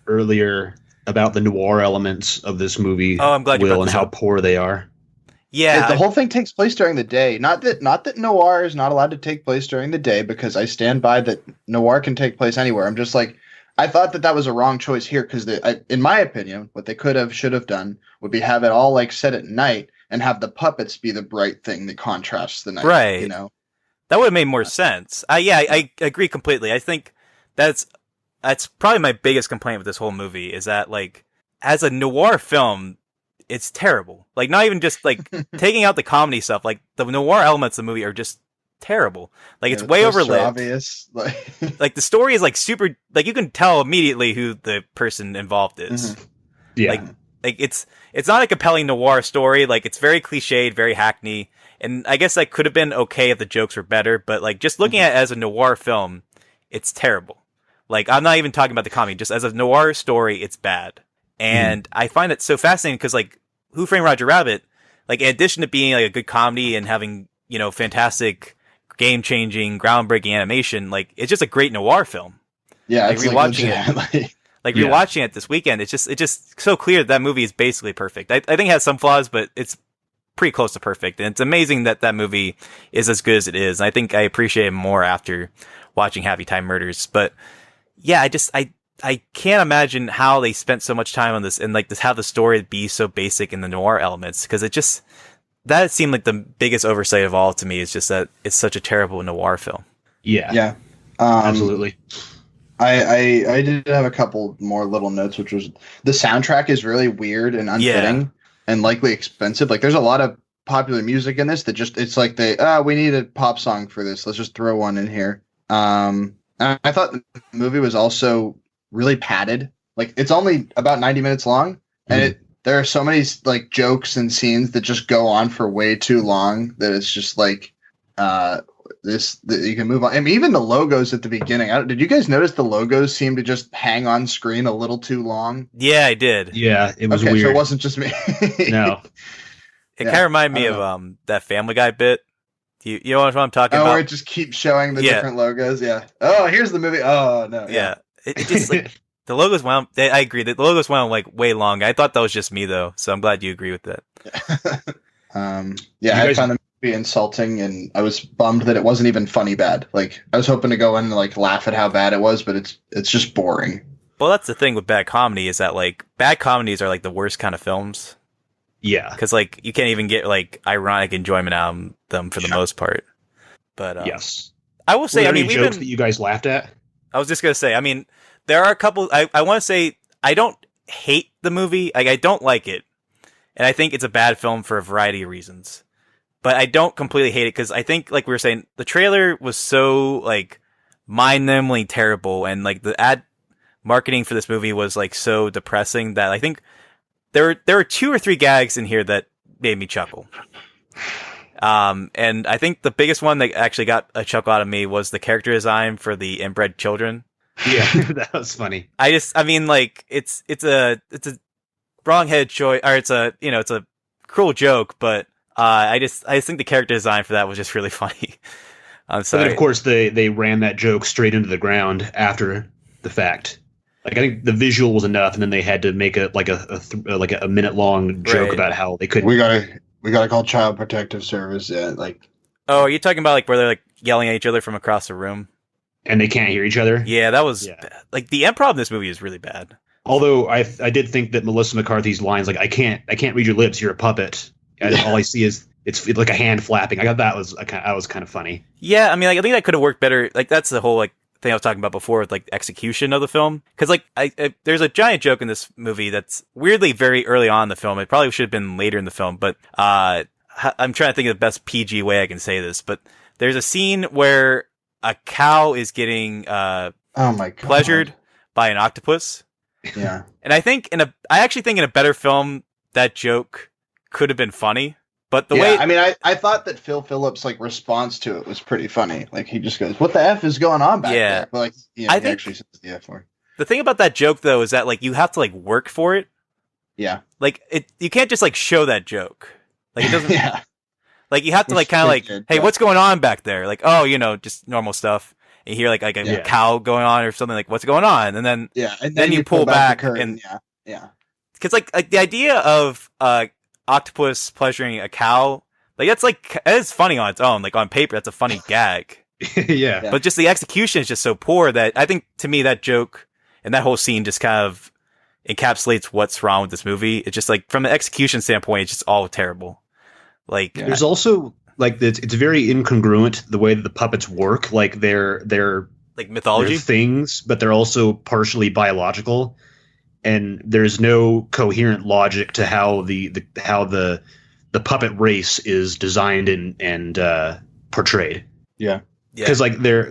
[SPEAKER 4] earlier about the noir elements of this movie.
[SPEAKER 2] Oh, I'm glad you brought
[SPEAKER 4] Will, and
[SPEAKER 2] this
[SPEAKER 4] how
[SPEAKER 2] up.
[SPEAKER 4] poor they are.
[SPEAKER 3] Yeah, the whole thing takes place during the day. Not that noir is not allowed to take place during the day, because I stand by that noir can take place anywhere. I'm just like, I thought that was a wrong choice here, because in my opinion, what they should have done would be have it all like set at night and have the puppets be the bright thing that contrasts the night.
[SPEAKER 2] Right.
[SPEAKER 3] You know,
[SPEAKER 2] that would have made more sense. I agree completely. I think that's probably my biggest complaint with this whole movie, is that like as a noir film, it's terrible. Like not even just like taking out the comedy stuff, like the noir elements of the movie are just terrible. Like it's way overlit.
[SPEAKER 3] Obvious.
[SPEAKER 2] Like the story is like super, like you can tell immediately who the person involved is.
[SPEAKER 3] Mm-hmm.
[SPEAKER 4] Yeah.
[SPEAKER 2] Like it's not a compelling noir story. Like it's very cliched, very hackney. And I guess that could have been okay if the jokes were better, but like just looking at it as a noir film, it's terrible. Like I'm not even talking about the comedy, just as a noir story, it's bad. And I find it so fascinating because like Who Framed Roger Rabbit, like in addition to being like a good comedy and having, fantastic game-changing, groundbreaking animation, like it's just a great noir film.
[SPEAKER 3] Yeah,
[SPEAKER 2] like
[SPEAKER 3] it's
[SPEAKER 2] rewatching it. Rewatching it this weekend, it's just so clear that movie is basically perfect. I think it has some flaws, but it's pretty close to perfect. And it's amazing that movie is as good as it is. And I think I appreciate it more after watching Happytime Murders. But yeah, I can't imagine how they spent so much time on this and like this, have the story be so basic in the noir elements. Cause that seemed like the biggest oversight of all to me, is just that it's such a terrible noir film.
[SPEAKER 4] Yeah. Absolutely.
[SPEAKER 3] I did have a couple more little notes, which was the soundtrack is really weird and unfitting and likely expensive. Like there's a lot of popular music in this that it's like we need a pop song for this. Let's just throw one in here. And I thought the movie was also really padded. Like it's only about 90 minutes long, and there are so many like jokes and scenes that just go on for way too long that it's just like you can move on. I mean, even the logos at the beginning. Did you guys notice the logos seem to just hang on screen a little too long?
[SPEAKER 2] Yeah, I did.
[SPEAKER 4] Yeah, it was weird.
[SPEAKER 3] So it wasn't just me.
[SPEAKER 4] No.
[SPEAKER 2] It kind of reminded me of that Family Guy bit. You know what I'm talking about?
[SPEAKER 3] Where it just keeps showing the different logos. Yeah. Oh, here's the movie. Oh no.
[SPEAKER 2] Yeah. It just like the logos went. I agree that the logos went like way long. I thought that was just me though, so I'm glad you agree with that.
[SPEAKER 3] I found the movie insulting, and I was bummed that it wasn't even funny bad. Like I was hoping to go in and like laugh at how bad it was, but it's just boring.
[SPEAKER 2] Well, that's the thing with bad comedy, is that like bad comedies are like the worst kind of films.
[SPEAKER 4] Yeah,
[SPEAKER 2] because like you can't even get like ironic enjoyment out of them for the most part. But
[SPEAKER 4] yes,
[SPEAKER 2] I will say,
[SPEAKER 4] any jokes that you guys laughed at?
[SPEAKER 2] I was just gonna say, I mean, there are a couple. I want to say I don't hate the movie. Like I don't like it, and I think it's a bad film for a variety of reasons. but I don't completely hate it because I think, like we were saying, the trailer was so like mind-numbingly terrible, and like the ad marketing for this movie was like so depressing that I think there were 2 or 3 gags in here that made me chuckle. And I think the biggest one that actually got a chuckle out of me was the character design for the inbred children.
[SPEAKER 4] Yeah, that was funny.
[SPEAKER 2] I mean, like it's a wrong-headed choice, or it's a cruel joke, but I just think the character design for that was just really funny. I'm sorry.
[SPEAKER 4] But of course, they ran that joke straight into the ground after the fact. Like, I think the visual was enough, and then they had to make a minute-long joke about how they couldn't.
[SPEAKER 3] We gotta call Child Protective Service. Yeah, like.
[SPEAKER 2] Oh, are you talking about like where they're like yelling at each other from across the room?
[SPEAKER 4] And they can't hear each other?
[SPEAKER 2] Yeah, that was bad. Like the improv in this movie is really bad.
[SPEAKER 4] Although I did think that Melissa McCarthy's lines, like, I can't read your lips, you're a puppet. All I see is it's like a hand flapping. I thought that was kind of funny.
[SPEAKER 2] Yeah, I mean, like, I think that could have worked better. Like, that's the whole like thing I was talking about before with like execution of the film. Because like, there's a giant joke in this movie that's weirdly very early on in the film. It probably should have been later in the film, but I'm trying to think of the best PG way I can say this. But there's a scene where a cow is getting
[SPEAKER 3] oh my God.
[SPEAKER 2] pleasured by an octopus.
[SPEAKER 3] Yeah,
[SPEAKER 2] and I actually think in a better film that joke could have been funny. But the way,
[SPEAKER 3] I mean, I thought that Phil Phillips' like response to it was pretty funny. Like, he just goes, "What the f is going on back there?" But like, he actually says the f word.
[SPEAKER 2] The thing about that joke though is that like you have to like work for it.
[SPEAKER 3] Yeah,
[SPEAKER 2] like you can't just like show that joke. Like it doesn't.
[SPEAKER 3] Yeah,
[SPEAKER 2] like you have to like kind of like, hey, what's going on back there? Like, oh, just normal stuff. And you hear like a cow going on or something, like what's going on, and then
[SPEAKER 3] and
[SPEAKER 2] then you pull back and because like the idea of octopus pleasuring a cow, like it's funny on its own. Like on paper, that's a funny gag.
[SPEAKER 4] Yeah.
[SPEAKER 2] But just the execution is just so poor that I think to me that joke and that whole scene just kind of encapsulates what's wrong with this movie. It's just like from an execution standpoint, it's just all terrible. Like
[SPEAKER 4] there's also like it's very incongruent the way that the puppets work. Like they're
[SPEAKER 2] like mythology
[SPEAKER 4] things, but they're also partially biological. And there's no coherent logic to how the puppet race is designed and portrayed.
[SPEAKER 3] Yeah,
[SPEAKER 4] because like they're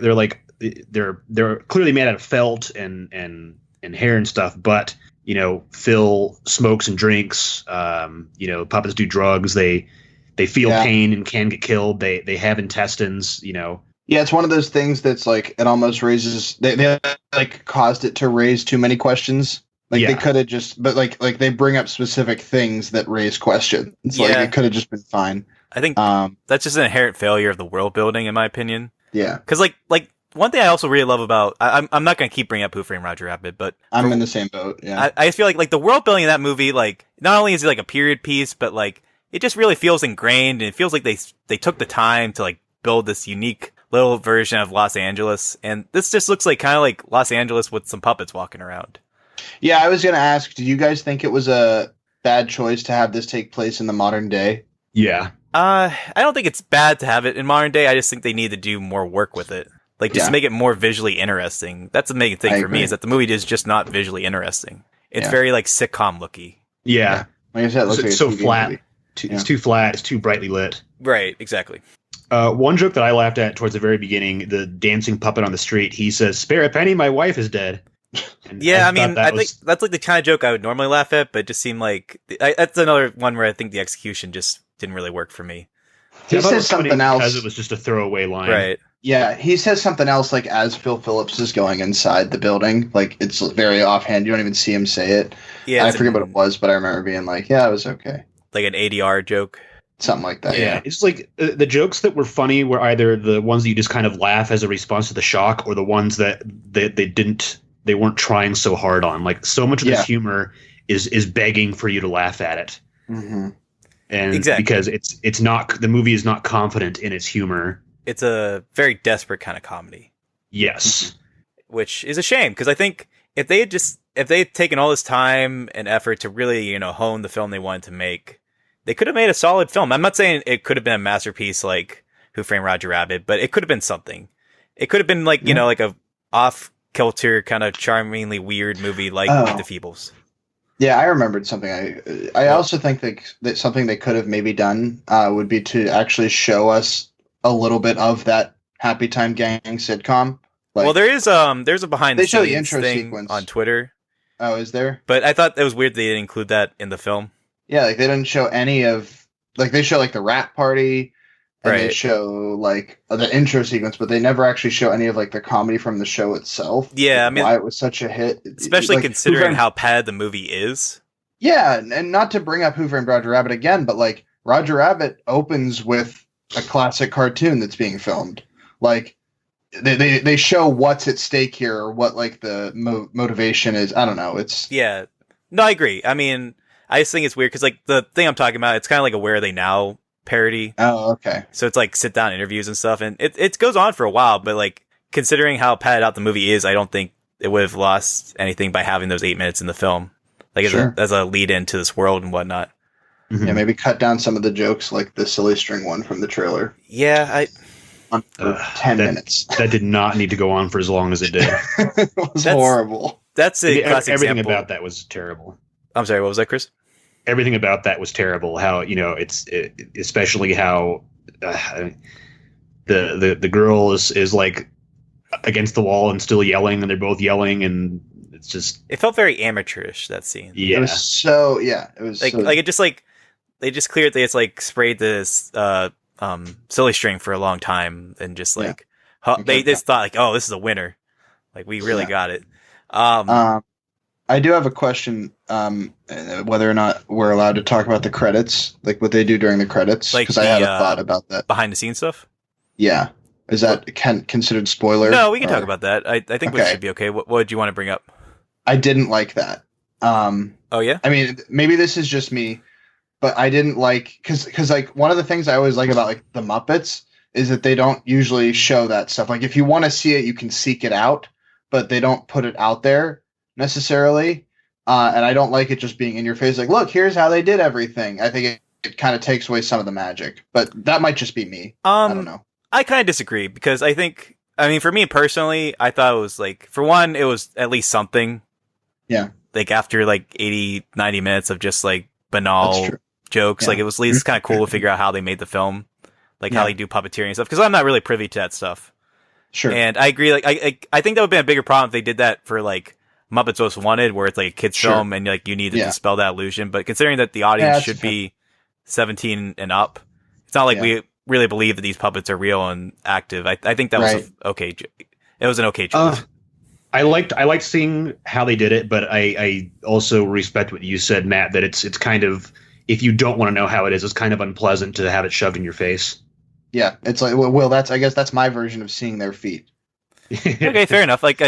[SPEAKER 4] clearly made out of felt and hair and stuff. But Phil smokes and drinks. Puppets do drugs. They feel pain and can get killed. They have intestines. Yeah,
[SPEAKER 3] it's one of those things that's like it almost raises. They like caused it to raise too many questions. Like they could have just, but like they bring up specific things that raise questions. Like it could have just been fine.
[SPEAKER 2] I think that's just an inherent failure of the world building, in my opinion.
[SPEAKER 3] Yeah,
[SPEAKER 2] because like one thing I also really love about I'm not going to keep bringing up Who Framed Roger Rabbit, but
[SPEAKER 3] I'm in the same boat. Yeah,
[SPEAKER 2] I just feel like the world building in that movie, like not only is it like a period piece, but like it just really feels ingrained, and it feels like they took the time to like build this unique little version of Los Angeles, and this just looks like kind of like Los Angeles with some puppets walking around.
[SPEAKER 3] Yeah, I was going to ask, do you guys think it was a bad choice to have this take place in the modern day?
[SPEAKER 4] Yeah.
[SPEAKER 2] I don't think it's bad to have it in modern day. I just think they need to do more work with it. Like, just make it more visually interesting. That's the main thing for me, is that the movie is just not visually interesting. It's very, like, sitcom-looky.
[SPEAKER 4] Yeah.
[SPEAKER 3] Like I said, it looks
[SPEAKER 4] it's so flat. It's too flat. It's too brightly lit.
[SPEAKER 2] Right, exactly.
[SPEAKER 4] One joke that I laughed at towards the very beginning, the dancing puppet on the street, he says, "Spare a penny, my wife is dead." And
[SPEAKER 2] yeah, I mean, I think that's like the kind of joke I would normally laugh at, but it just seemed like that's another one where I think the execution just didn't really work for me.
[SPEAKER 3] He says something else
[SPEAKER 4] because it was just a throwaway line,
[SPEAKER 2] right?
[SPEAKER 3] Yeah, he says something else like as Phil Phillips is going inside the building, like it's very offhand. You don't even see him say it. Yeah, I forget what it was, but I remember being like, "Yeah, it was okay."
[SPEAKER 2] Like an ADR joke,
[SPEAKER 3] something like that.
[SPEAKER 4] Yeah, it's like the jokes that were funny were either the ones that you just kind of laugh as a response to the shock, or the ones that they weren't trying so hard on. Like so much of this humor is begging for you to laugh at it.
[SPEAKER 3] Mm-hmm.
[SPEAKER 4] And because it's not, the movie is not confident in its humor.
[SPEAKER 2] It's a very desperate kind of comedy.
[SPEAKER 4] Yes.
[SPEAKER 2] Which is a shame, because I think if they had taken all this time and effort to really, hone the film they wanted to make, they could have made a solid film. I'm not saying it could have been a masterpiece like Who Framed Roger Rabbit, but it could have been something. It could have been like, like a off kilter kind of charmingly weird movie like The Feebles.
[SPEAKER 3] Yeah, I remembered something. I also think that something they could have maybe done would be to actually show us a little bit of that Happy Time Gang sitcom.
[SPEAKER 2] Well,
[SPEAKER 3] Like
[SPEAKER 2] there's a behind the
[SPEAKER 3] they show the
[SPEAKER 2] scenes
[SPEAKER 3] intro
[SPEAKER 2] thing on
[SPEAKER 3] sequence.
[SPEAKER 2] Twitter,
[SPEAKER 3] Oh, is there?
[SPEAKER 2] but I thought it was weird they didn't include that in the film.
[SPEAKER 3] Yeah, like they didn't show any of like they show like the rap party and they
[SPEAKER 2] Right.
[SPEAKER 3] show like the intro sequence, but they never actually show any of like the comedy from the show itself.
[SPEAKER 2] Yeah,
[SPEAKER 3] like,
[SPEAKER 2] I mean,
[SPEAKER 3] why it was such a hit,
[SPEAKER 2] especially
[SPEAKER 3] like,
[SPEAKER 2] considering
[SPEAKER 3] Hoover
[SPEAKER 2] how padded the movie is.
[SPEAKER 3] yeah, and not to bring up Hoover and Roger Rabbit again, but like Roger Rabbit opens with a classic cartoon that's being filmed. Like they show what's at stake here or what like the motivation is. I don't know. It's
[SPEAKER 2] Yeah. No, I agree. I mean, I just think it's weird because like the thing I'm talking about, it's kind of like a Where Are They Now parody.
[SPEAKER 3] oh okay.
[SPEAKER 2] So it's like sit down interviews and stuff, and it goes on for a while. But like considering how padded out the movie is, I don't think it would have lost anything by having those 8 minutes in the film, like
[SPEAKER 3] Sure.
[SPEAKER 2] as a lead into this world and whatnot.
[SPEAKER 4] Mhm.
[SPEAKER 3] Yeah, maybe cut down some of the jokes like the silly string one from the trailer
[SPEAKER 2] Yeah,
[SPEAKER 3] on for 10 minutes.
[SPEAKER 4] That did not need to go on for as long as it did.
[SPEAKER 3] It was
[SPEAKER 2] That's-
[SPEAKER 3] horrible.
[SPEAKER 2] that's a classic
[SPEAKER 4] Everything
[SPEAKER 2] example.
[SPEAKER 4] about that was terrible.
[SPEAKER 2] I'm sorry, what was that, Chris?
[SPEAKER 4] Everything about that was terrible. How especially how the girl is like against the wall and still yelling, and they're both yelling, and it's just
[SPEAKER 2] It felt very amateurish, that scene.
[SPEAKER 4] yeah.
[SPEAKER 3] It was so it was
[SPEAKER 2] Like
[SPEAKER 3] so,
[SPEAKER 2] like it just like they just cleared it's like sprayed this silly string for a long time and just
[SPEAKER 3] Yeah.
[SPEAKER 2] like
[SPEAKER 3] Okay.
[SPEAKER 2] they just thought like, oh, this is a winner. Like we really
[SPEAKER 3] Yeah.
[SPEAKER 2] got it.
[SPEAKER 3] I do have a question whether or not we're allowed to talk about the credits, like what they do during the credits,
[SPEAKER 2] Like
[SPEAKER 3] because I had a
[SPEAKER 2] the,
[SPEAKER 3] thought about that.
[SPEAKER 2] behind the scenes stuff.
[SPEAKER 3] Yeah. Is that considered spoiler?
[SPEAKER 2] No, we can talk
[SPEAKER 3] Or-
[SPEAKER 2] about that. I think we
[SPEAKER 3] Okay.
[SPEAKER 2] should be okay. What do you want to bring up?
[SPEAKER 3] I didn't like that.
[SPEAKER 2] Oh yeah.
[SPEAKER 3] I mean, maybe this is just me, but I didn't like because like one of the things I always like about like the Muppets is that they don't usually show that stuff. Like if you want to see it, you can seek it out, but they don't put it out there necessarily. And I don't like it just being in your face. Like, look, here's how they did everything. I think it kind of takes away some of the magic, but that might just be me. I don't know.
[SPEAKER 2] I kind of disagree because I mean, for me personally, I thought it was like, for one, it was at least something.
[SPEAKER 3] Yeah.
[SPEAKER 2] Like after like 80, 90 minutes of just like
[SPEAKER 3] That's
[SPEAKER 2] banal
[SPEAKER 3] true.
[SPEAKER 2] jokes,
[SPEAKER 3] Yeah.
[SPEAKER 2] like it was at least kind of cool to figure out how they made the film, like how
[SPEAKER 3] Yeah.
[SPEAKER 2] they do puppeteering and stuff. Because I'm not really privy to that stuff.
[SPEAKER 3] Sure.
[SPEAKER 2] And I agree. Like I think that would have been a bigger problem if they did that for like Muppets Most Wanted, where it's like a kids
[SPEAKER 3] Sure.
[SPEAKER 2] film and like you need to
[SPEAKER 3] Yeah.
[SPEAKER 2] dispel that illusion. But considering that the audience
[SPEAKER 3] that's
[SPEAKER 2] should
[SPEAKER 3] fair.
[SPEAKER 2] be 17 and up, it's not like
[SPEAKER 3] Yeah.
[SPEAKER 2] we really believe that these puppets are real and active. I think that
[SPEAKER 3] Right.
[SPEAKER 2] was okay. It was an okay choice.
[SPEAKER 4] I liked seeing how they did it, but I also respect what you said, Matt, that it's kind of, if you don't want to know how it is, it's kind of unpleasant to have it shoved in your face.
[SPEAKER 3] Yeah. It's like, well, I guess that's my version of seeing their feet.
[SPEAKER 2] Okay, fair enough. Like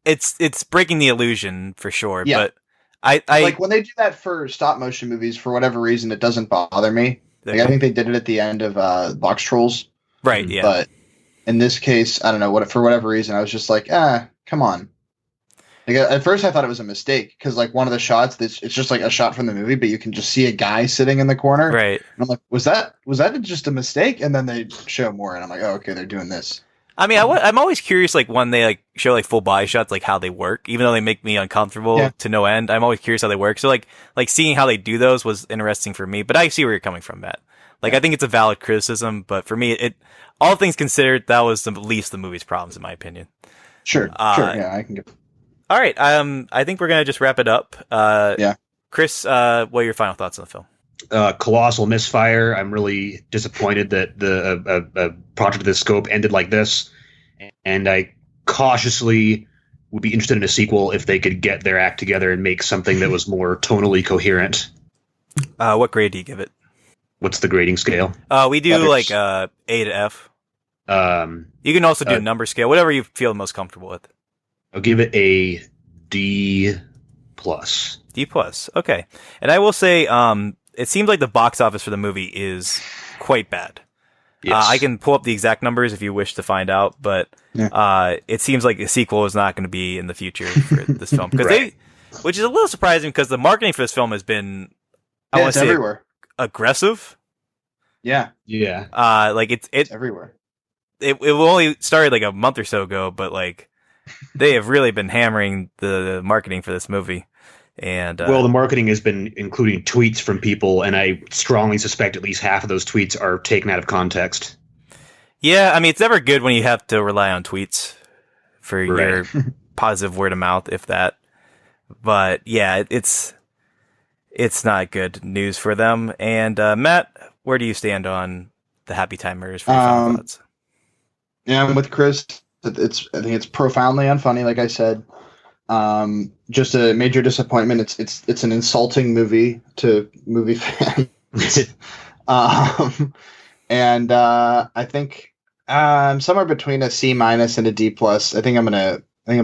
[SPEAKER 2] it's breaking the illusion for sure.
[SPEAKER 3] Yeah.
[SPEAKER 2] But I
[SPEAKER 3] Like when they do that for stop motion movies, for whatever reason, it doesn't bother me. Like I think they did it at the end of Box Trolls,
[SPEAKER 2] right. Yeah.
[SPEAKER 3] but in this case, I don't know for whatever reason, I was just like, come on. Like at first, I thought it was a mistake because like one of the shots, it's just like a shot from the movie, but you can just see a guy sitting in the corner.
[SPEAKER 2] right.
[SPEAKER 3] And I'm like, was that just a mistake? And then they show more, and I'm like, oh, okay, they're doing this.
[SPEAKER 2] I mean, I'm always curious, like when they like show like full body shots, like how they work. Even though they make me uncomfortable
[SPEAKER 3] Yeah.
[SPEAKER 2] to no end, I'm always curious how they work. So like seeing how they do those was interesting for me. But I see where you're coming from, Matt. Like I think it's a valid criticism, but for me, it all things considered, that was the least the movie's problems, in my opinion.
[SPEAKER 3] Sure, yeah, I can get.
[SPEAKER 2] All right, I think we're gonna just wrap it up.
[SPEAKER 3] Yeah.
[SPEAKER 2] Chris, what are your final thoughts on the film?
[SPEAKER 4] Colossal misfire. I'm really disappointed that the project of this scope ended like this, and I cautiously would be interested in a sequel if they could get their act together and make something that was more tonally coherent.
[SPEAKER 2] What grade do you give it?
[SPEAKER 4] What's the grading scale?
[SPEAKER 2] We do
[SPEAKER 3] Letters.
[SPEAKER 2] like A to F. You can also do a number scale, whatever you feel most comfortable with.
[SPEAKER 4] I'll give it a D plus.
[SPEAKER 2] D plus. Okay. And I will say, it seems like the box office for the movie is quite bad.
[SPEAKER 4] Yes.
[SPEAKER 2] I can pull up the exact numbers if you wish to find out, but it seems like a sequel is not going to be in the future for this film because
[SPEAKER 4] Right.
[SPEAKER 2] which is a little surprising because the marketing for this film has been, I
[SPEAKER 3] Yeah,
[SPEAKER 2] want
[SPEAKER 3] it's
[SPEAKER 2] to say,
[SPEAKER 3] everywhere.
[SPEAKER 2] aggressive.
[SPEAKER 3] Yeah,
[SPEAKER 4] Yeah.
[SPEAKER 2] Like
[SPEAKER 3] it's everywhere.
[SPEAKER 2] it only started like a month or so ago, but like they have really been hammering the marketing for this movie. And
[SPEAKER 4] well, the marketing has been including tweets from people, and I strongly suspect at least half of those tweets are taken out of context.
[SPEAKER 2] yeah, I mean, it's never good when you have to rely on tweets for
[SPEAKER 4] Right.
[SPEAKER 2] your positive word of mouth, if that. But yeah, it's not good news for them. And Matt, where do you stand on the Happytime Murders for your final thoughts?
[SPEAKER 3] Yeah, I'm with Chris. I think it's profoundly unfunny, like I said. Just a major disappointment. It's an insulting movie to movie fans. And I think somewhere between a C- and a D+. I think I'm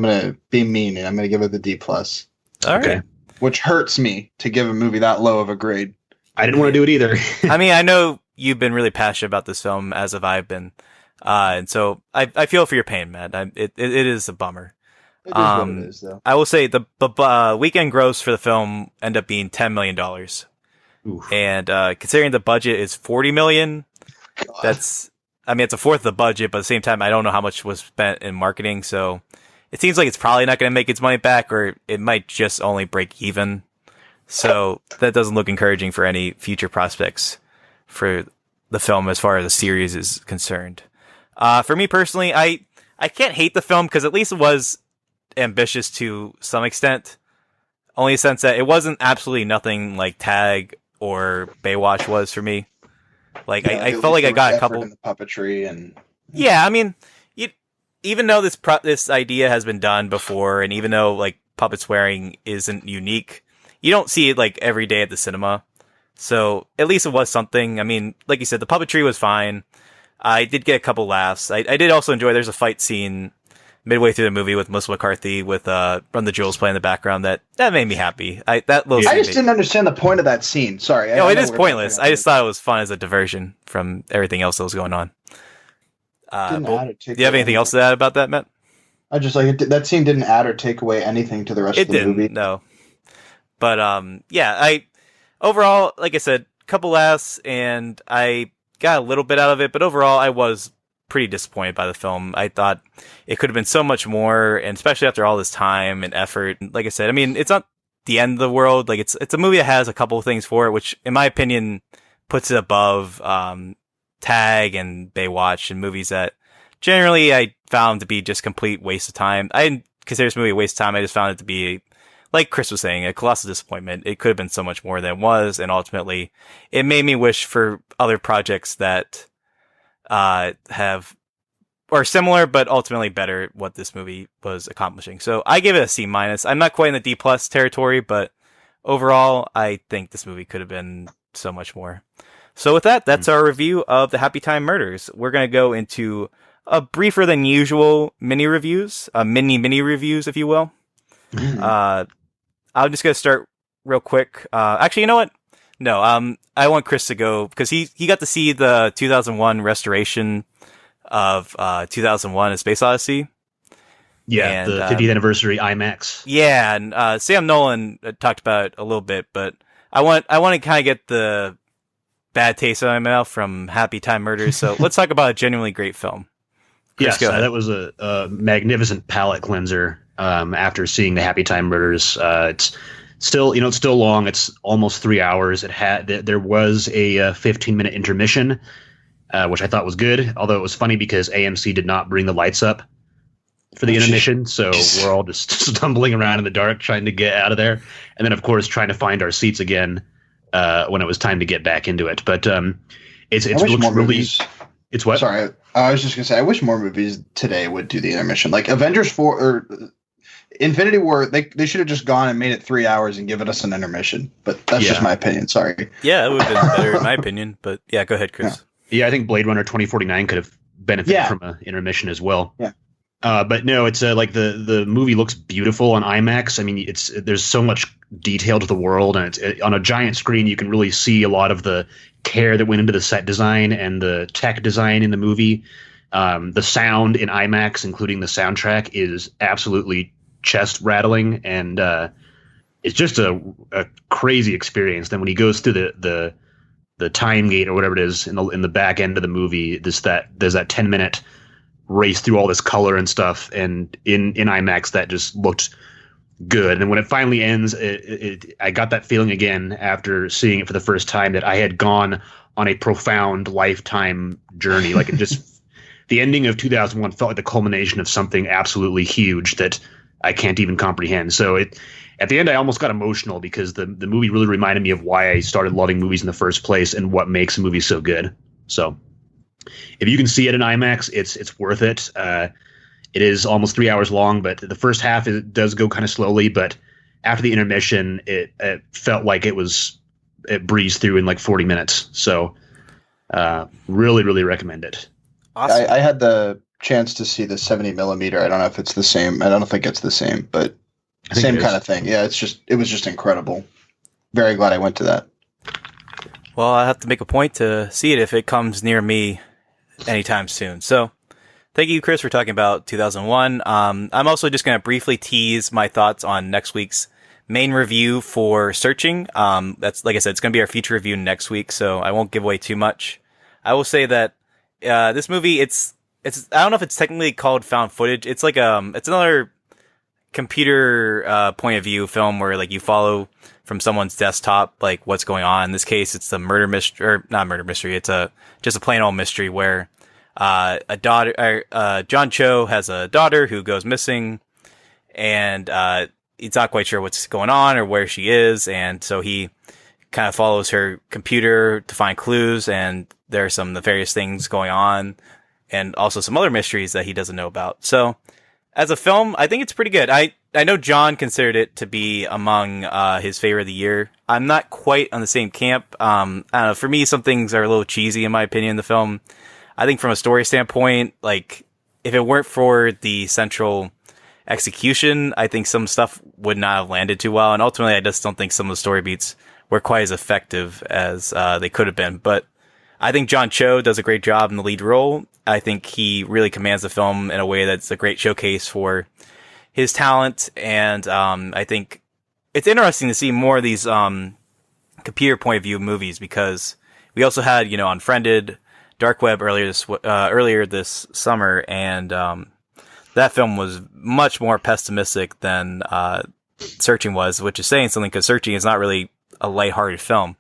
[SPEAKER 3] gonna be mean, and I'm gonna give it the D+.
[SPEAKER 2] All right.
[SPEAKER 4] Okay.
[SPEAKER 3] Which hurts me to give a movie that low of a grade.
[SPEAKER 4] I didn't want to do it either.
[SPEAKER 2] I mean, I know you've been really passionate about this film, as have I been. And so I feel for your pain, Matt. It is a bummer.
[SPEAKER 3] It is what it is, though.
[SPEAKER 2] I will say the weekend gross for the film ended up being $10 million.
[SPEAKER 4] Oof.
[SPEAKER 2] And considering the budget is $40 million, it's a fourth of the budget, but at the same time, I don't know how much was spent in marketing. So it seems like it's probably not going to make its money back, or it might just only break even. So that doesn't look encouraging for any future prospects for the film as far as the series is concerned. For me personally, I can't hate the film because at least it was ambitious to some extent. Only in the sense that it wasn't absolutely nothing like Tag or Baywatch was for me. Like
[SPEAKER 3] Yeah,
[SPEAKER 2] I
[SPEAKER 3] at
[SPEAKER 2] felt like
[SPEAKER 3] least
[SPEAKER 2] I
[SPEAKER 3] there
[SPEAKER 2] got
[SPEAKER 3] was
[SPEAKER 2] a couple.
[SPEAKER 3] effort in the puppetry and
[SPEAKER 2] Yeah, I mean, even though this idea has been done before, and even though like puppet swearing isn't unique, you don't see it like every day at the cinema. So at least it was something. I mean, like you said, the puppetry was fine. I did get a couple laughs. I did also enjoy. There's a fight scene midway through the movie with Melissa McCarthy with Run the Jewels playing in the background. That made me happy.
[SPEAKER 3] I just didn't understand the point of that scene. Sorry.
[SPEAKER 2] No,
[SPEAKER 3] I
[SPEAKER 2] it
[SPEAKER 3] know
[SPEAKER 2] is
[SPEAKER 3] we're
[SPEAKER 2] pointless.
[SPEAKER 3] talking
[SPEAKER 2] I just thought it was fun as a diversion from everything else that was going on.
[SPEAKER 3] Didn't
[SPEAKER 2] Bull,
[SPEAKER 3] add or
[SPEAKER 2] do
[SPEAKER 3] take
[SPEAKER 2] you have
[SPEAKER 3] away
[SPEAKER 2] anything else to add about that, Matt?
[SPEAKER 3] I just like it, that scene didn't add or take away anything to the rest
[SPEAKER 2] It
[SPEAKER 3] of the
[SPEAKER 2] didn't,
[SPEAKER 3] movie.
[SPEAKER 2] no. But yeah, overall, like I said, couple laughs, and I got a little bit out of it, but overall, I was pretty disappointed by the film. I thought it could have been so much more, and especially after all this time and effort. Like I said, I mean, it's not the end of the world. Like it's a movie that has a couple of things for it, which, in my opinion, puts it above Tag and Baywatch and movies that generally I found to be just complete waste of time. I didn't consider this movie a waste of time. I just found it to be, like Chris was saying, a colossal disappointment. It could have been so much more than it was, and ultimately, it made me wish for other projects that have or similar, but ultimately better what this movie was accomplishing. So I give it a C-. I'm not quite in the D+ territory, but overall, I think this movie could have been so much more. So with that, that's our review of the Happytime Murders. We're going to go into a briefer than usual mini reviews, mini reviews, if you will. I'm just going to start real quick. Actually, you know what? No, I want Chris to go because he got to see the 2001 restoration of 2001: A Space Odyssey.
[SPEAKER 4] Yeah,
[SPEAKER 2] And,
[SPEAKER 4] the 50th anniversary IMAX.
[SPEAKER 2] Yeah, and Sam Nolan talked about it a little bit, but I want to kind of get the bad taste out of my mouth from Happytime Murders. So let's talk about a genuinely great film. Chris,
[SPEAKER 4] Yes,
[SPEAKER 2] go ahead.
[SPEAKER 4] that was a magnificent palate cleanser. After seeing the Happytime Murders, it's still long. It's almost 3 hours. There was a 15-minute intermission, which I thought was good. Although it was funny because AMC did not bring the lights up for the intermission, so we're all just stumbling around in the dark trying to get out of there, and then of course trying to find our seats again when it was time to get back into it. But it looks really.
[SPEAKER 3] Movies,
[SPEAKER 4] It's what?
[SPEAKER 3] Sorry, I was just gonna say I wish more movies today would do the intermission, like Avengers 4 or Infinity War. They should have just gone and made it 3 hours and given us an intermission. But that's just my opinion. Sorry.
[SPEAKER 2] Yeah, it would have been better in my opinion. But yeah, go ahead, Chris.
[SPEAKER 4] Yeah, I think Blade Runner 2049 could have benefited from an intermission as well.
[SPEAKER 3] Yeah.
[SPEAKER 4] But no, it's like the movie looks beautiful on IMAX. I mean, there's so much detail to the world, and it's on a giant screen. You can really see a lot of the care that went into the set design and the tech design in the movie. The sound in IMAX, including the soundtrack, is absolutely chest rattling, and it's just a crazy experience. Then when he goes through the time gate or whatever it is in the back end of the movie, there's that 10-minute race through all this color and stuff, and in IMAX that just looked good. And when it finally ends, I got that feeling again after seeing it for the first time that I had gone on a profound lifetime journey. Like, it just, the ending of 2001 felt like the culmination of something absolutely huge that I can't even comprehend. So at the end, I almost got emotional because the movie really reminded me of why I started loving movies in the first place and what makes a movie so good. So if you can see it in IMAX, it's worth it. It is almost 3 hours long, but the first half it does go kind of slowly. But after the intermission, it felt like it breezed through in like 40 minutes. So really, really recommend it.
[SPEAKER 2] Awesome.
[SPEAKER 3] I had the chance to see the 70 millimeter. I don't know if it's the same. I don't think it's the same, but same kind of thing. Yeah, it was just incredible. Very glad I went to that.
[SPEAKER 2] Well, I have to make a point to see it if it comes near me anytime soon. So thank you, Chris, for talking about 2001. I'm also just going to briefly tease my thoughts on next week's main review for Searching. That's, like I said, it's going to be our feature review next week, so I won't give away too much. I will say that this movie, it's I don't know if it's technically called found footage. It's like it's another computer point of view film where like you follow from someone's desktop like what's going on. In this case, it's the murder mystery, or not murder mystery. It's just a plain old mystery where John Cho has a daughter who goes missing, and he's not quite sure what's going on or where she is, and so he kind of follows her computer to find clues, and there are some nefarious things going on, and also some other mysteries that he doesn't know about. So, as a film, I think it's pretty good. I know John considered it to be among his favorite of the year. I'm not quite on the same camp. I don't know. For me, some things are a little cheesy in my opinion in the film. I think from a story standpoint, like, if it weren't for the central execution, I think some stuff would not have landed too well. And ultimately, I just don't think some of the story beats were quite as effective as they could have been. But I think John Cho does a great job in the lead role. I think he really commands the film in a way that's a great showcase for his talent. And I think it's interesting to see more of these computer point of view movies, because we also had, Unfriended, Dark Web earlier this summer, and that film was much more pessimistic than Searching was, which is saying something, because Searching is not really a lighthearted film.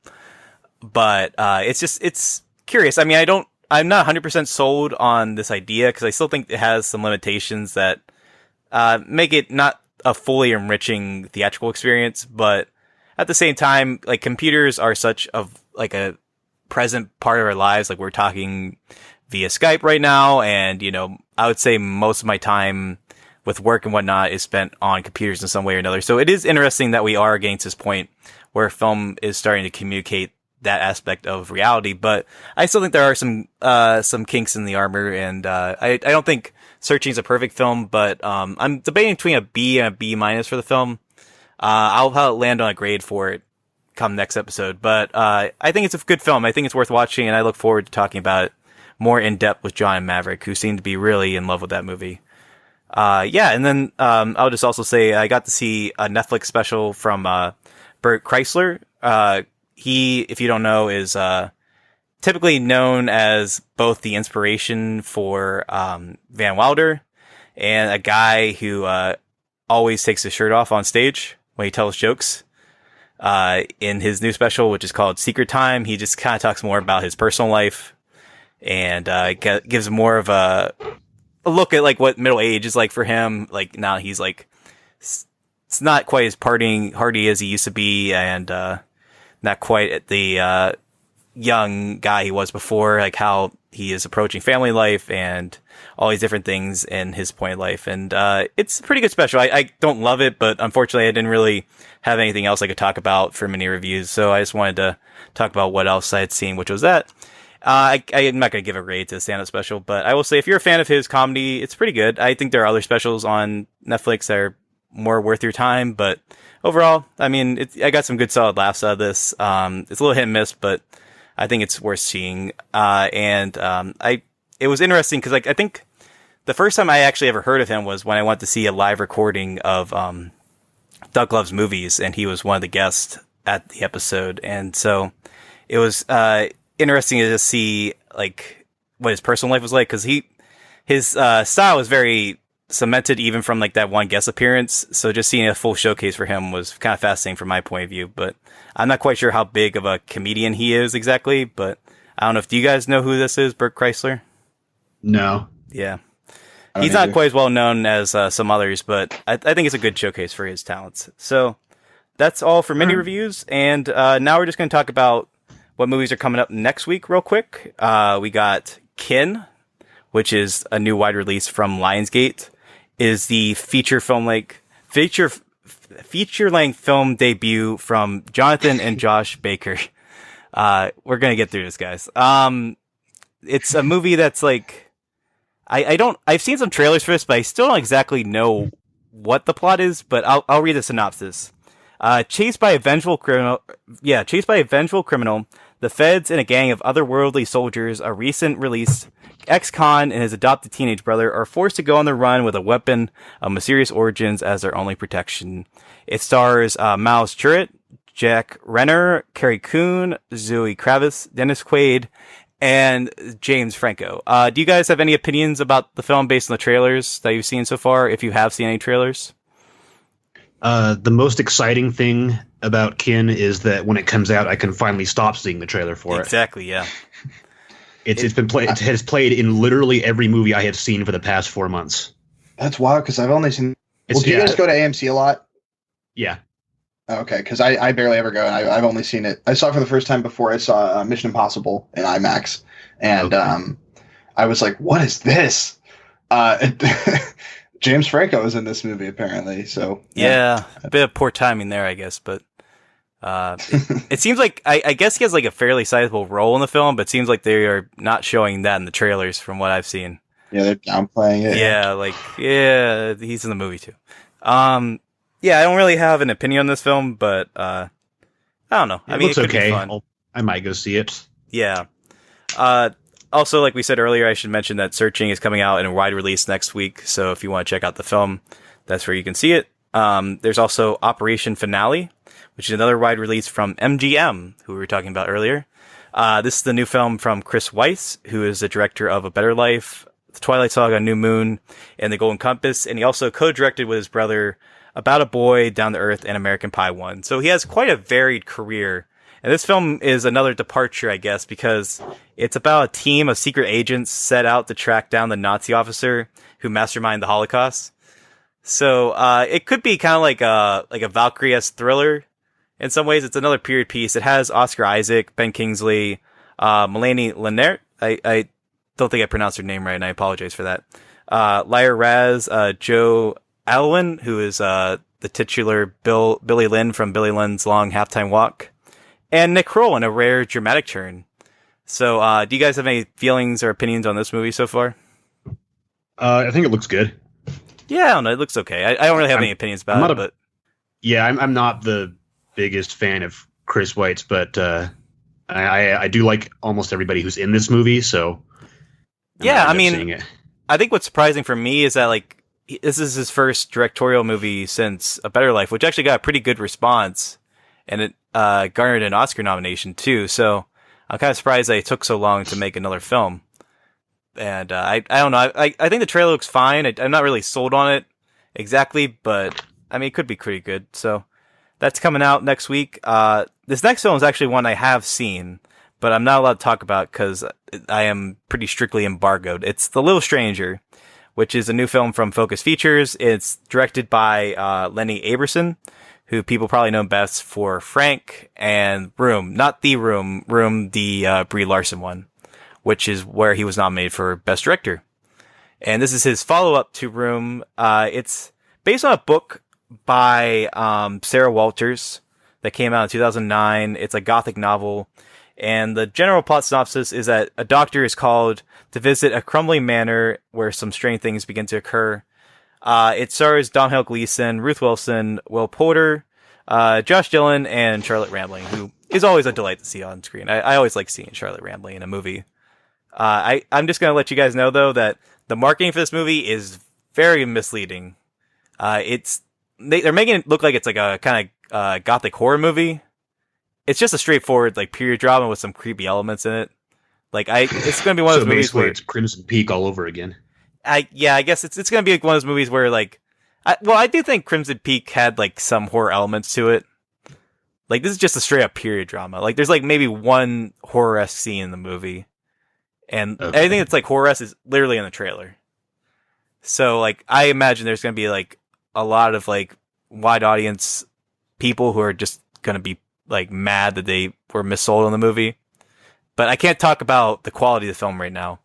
[SPEAKER 2] But it's curious. I mean, I'm not 100% sold on this idea, because I still think it has some limitations that make it not a fully enriching theatrical experience. But at the same time, like, computers are such of like a present part of our lives. Like, we're talking via Skype right now, and I would say most of my time with work and whatnot is spent on computers in some way or another. So it is interesting that we are getting to this point where film is starting to communicate that aspect of reality. But I still think there are some kinks in the armor, and I don't think Searching is a perfect film, but I'm debating between a B and a B minus for the film. I'll land on a grade for it come next episode, but I think it's a good film. I think it's worth watching, and I look forward to talking about it more in depth with John and Maverick, who seem to be really in love with that movie. And then I'll just also say I got to see a Netflix special from Bert Kreischer. He, if you don't know, is typically known as both the inspiration for Van Wilder and a guy who always takes his shirt off on stage when he tells jokes. In his new special, which is called Secret Time, he just kind of talks more about his personal life, and gives more of a look at like what middle age is like for him. Like, now he's like, it's not quite as partying hardy as he used to be, and not quite at the young guy he was before, like how he is approaching family life and all these different things in his point of life. And it's a pretty good special. I don't love it, but unfortunately I didn't really have anything else I could talk about for many reviews, so I just wanted to talk about what else I had seen, which was that. I'm not going to give a grade to the stand-up special, but I will say if you're a fan of his comedy, it's pretty good. I think there are other specials on Netflix that are more worth your time, but overall, I mean, I got some good solid laughs out of this. It's a little hit and miss, but I think it's worth seeing. It was interesting because, like, I think the first time I actually ever heard of him was when I went to see a live recording of Doug Loves Movies, and he was one of the guests at the episode. And so it was interesting to see like what his personal life was like, because his style was very cemented even from like that one guest appearance. So just seeing a full showcase for him was kind of fascinating from my point of view. But I'm not quite sure how big of a comedian he is exactly. But I don't know. Do you guys know who this is? Bert Kreischer?
[SPEAKER 4] No.
[SPEAKER 2] Yeah.
[SPEAKER 3] I don't
[SPEAKER 2] He's not
[SPEAKER 3] either.
[SPEAKER 2] quite as well known as some others, but I think it's a good showcase for his talents. So that's all for mini reviews. And now we're just going to talk about what movies are coming up next week real quick. We got Kin, which is a new wide release from Lionsgate, is the feature-length film debut from Jonathan and Josh Baker. We're going to get through this, guys. It's a movie that's like, I've seen some trailers for this, but I still don't exactly know what the plot is, but I'll read the synopsis. Chased by a vengeful criminal, the feds and a gang of otherworldly soldiers, a recent released ex-con and his adopted teenage brother are forced to go on the run with a weapon of mysterious origins as their only protection. It stars Miles Turret, Jack Renner, Carrie Coon, Zoe Kravitz, Dennis Quaid, and James Franco. Do you guys have any opinions about the film based on the trailers that you've seen so far, if you have seen any trailers?
[SPEAKER 4] The most exciting thing about Kin is that when it comes out, I can finally stop seeing the trailer for it.
[SPEAKER 2] Exactly, yeah.
[SPEAKER 4] It has played in literally every movie I have seen for the past 4 months.
[SPEAKER 3] That's wild because I've only seen. Well, do you
[SPEAKER 4] yeah.
[SPEAKER 3] guys go to AMC a lot?
[SPEAKER 4] Yeah.
[SPEAKER 3] Okay, because I barely ever go, and I've only seen it. I saw it for the first time before I saw Mission Impossible in IMAX, and I was like, "What is this?" James Franco is in this movie apparently, so
[SPEAKER 2] yeah, a bit of poor timing there, I guess. But it seems like I guess he has like a fairly sizable role in the film, but it seems like they are not showing that in the trailers from what I've seen.
[SPEAKER 3] Yeah, they're downplaying it.
[SPEAKER 2] Yeah, he's in the movie too. Yeah, I don't really have an opinion on this film, but I don't know. I mean,
[SPEAKER 4] looks
[SPEAKER 2] it could
[SPEAKER 4] okay.
[SPEAKER 2] be fun.
[SPEAKER 4] I might go see it.
[SPEAKER 2] Yeah. Also, like we said earlier, I should mention that Searching is coming out in a wide release next week. So if you want to check out the film, that's where you can see it. There's also Operation Finale, which is another wide release from MGM, who we were talking about earlier. This is the new film from Chris Weiss, who is the director of A Better Life, The Twilight Saga, New Moon, and The Golden Compass. And he also co-directed with his brother About a Boy, Down to Earth, and American Pie 1. So he has quite a varied career. And this film is another departure, I guess, because it's about a team of secret agents set out to track down the Nazi officer who masterminded the Holocaust. So it could be kind of like a Valkyrie-esque thriller. In some ways, it's another period piece. It has Oscar Isaac, Ben Kingsley, Melanie Lennert. I don't think I pronounced her name right, and I apologize for that. Lyra Raz, Joe Alwyn, who is the titular Billy Lynn from Billy Lynn's Long Halftime Walk. And Nick Kroll in a rare dramatic turn. So, do you guys have any feelings or opinions on this movie so far?
[SPEAKER 4] I think it looks good.
[SPEAKER 2] Yeah, I don't know. It looks okay. I don't really have any opinions about it, but
[SPEAKER 4] Yeah, I'm not the biggest fan of Chris Weitz, but I do like almost everybody who's in this movie, so
[SPEAKER 2] yeah, I
[SPEAKER 4] seeing
[SPEAKER 2] mean,
[SPEAKER 4] it.
[SPEAKER 2] I think what's surprising for me is that, like, this is his first directorial movie since A Better Life, which actually got a pretty good response, and it garnered an Oscar nomination too. So I'm kind of surprised that it took so long to make another film. And I don't know. I think the trailer looks fine. I'm not really sold on it exactly, but I mean, it could be pretty good. So that's coming out next week. This next film is actually one I have seen, but I'm not allowed to talk about because I am pretty strictly embargoed. It's The Little Stranger, which is a new film from Focus Features. It's directed by Lenny Aberson, who people probably know best for Frank and Room. Not The Room, the Brie Larson one, which is where he was nominated for Best Director. And this is his follow-up to Room. It's based on a book by Sarah Walters that came out in 2009. It's a gothic novel. And the general plot synopsis is that a doctor is called to visit a crumbling manor where some strange things begin to occur. It stars Domhnall Gleeson, Ruth Wilson, Will Poulter, Josh Dillon, and Charlotte Rampling, who is always a delight to see on screen. I always like seeing Charlotte Rampling in a movie. I'm just going to let you guys know, though, that the marketing for this movie is very misleading. They're making it look like it's like a kind of gothic horror movie. It's just a straightforward like period drama with some creepy elements in it. Like it's going to be one of those movies where
[SPEAKER 4] it's Crimson Peak all over again.
[SPEAKER 2] I guess it's gonna be like one of those movies where like, I do think Crimson Peak had like some horror elements to it. Like this is just a straight up period drama. Like there's like maybe one horror-esque scene in the movie, and anything that's like horror-esque is literally in the trailer. So like I imagine there's gonna be like a lot of like wide audience people who are just gonna be like mad that they were missold on the movie. But I can't talk about the quality of the film right now.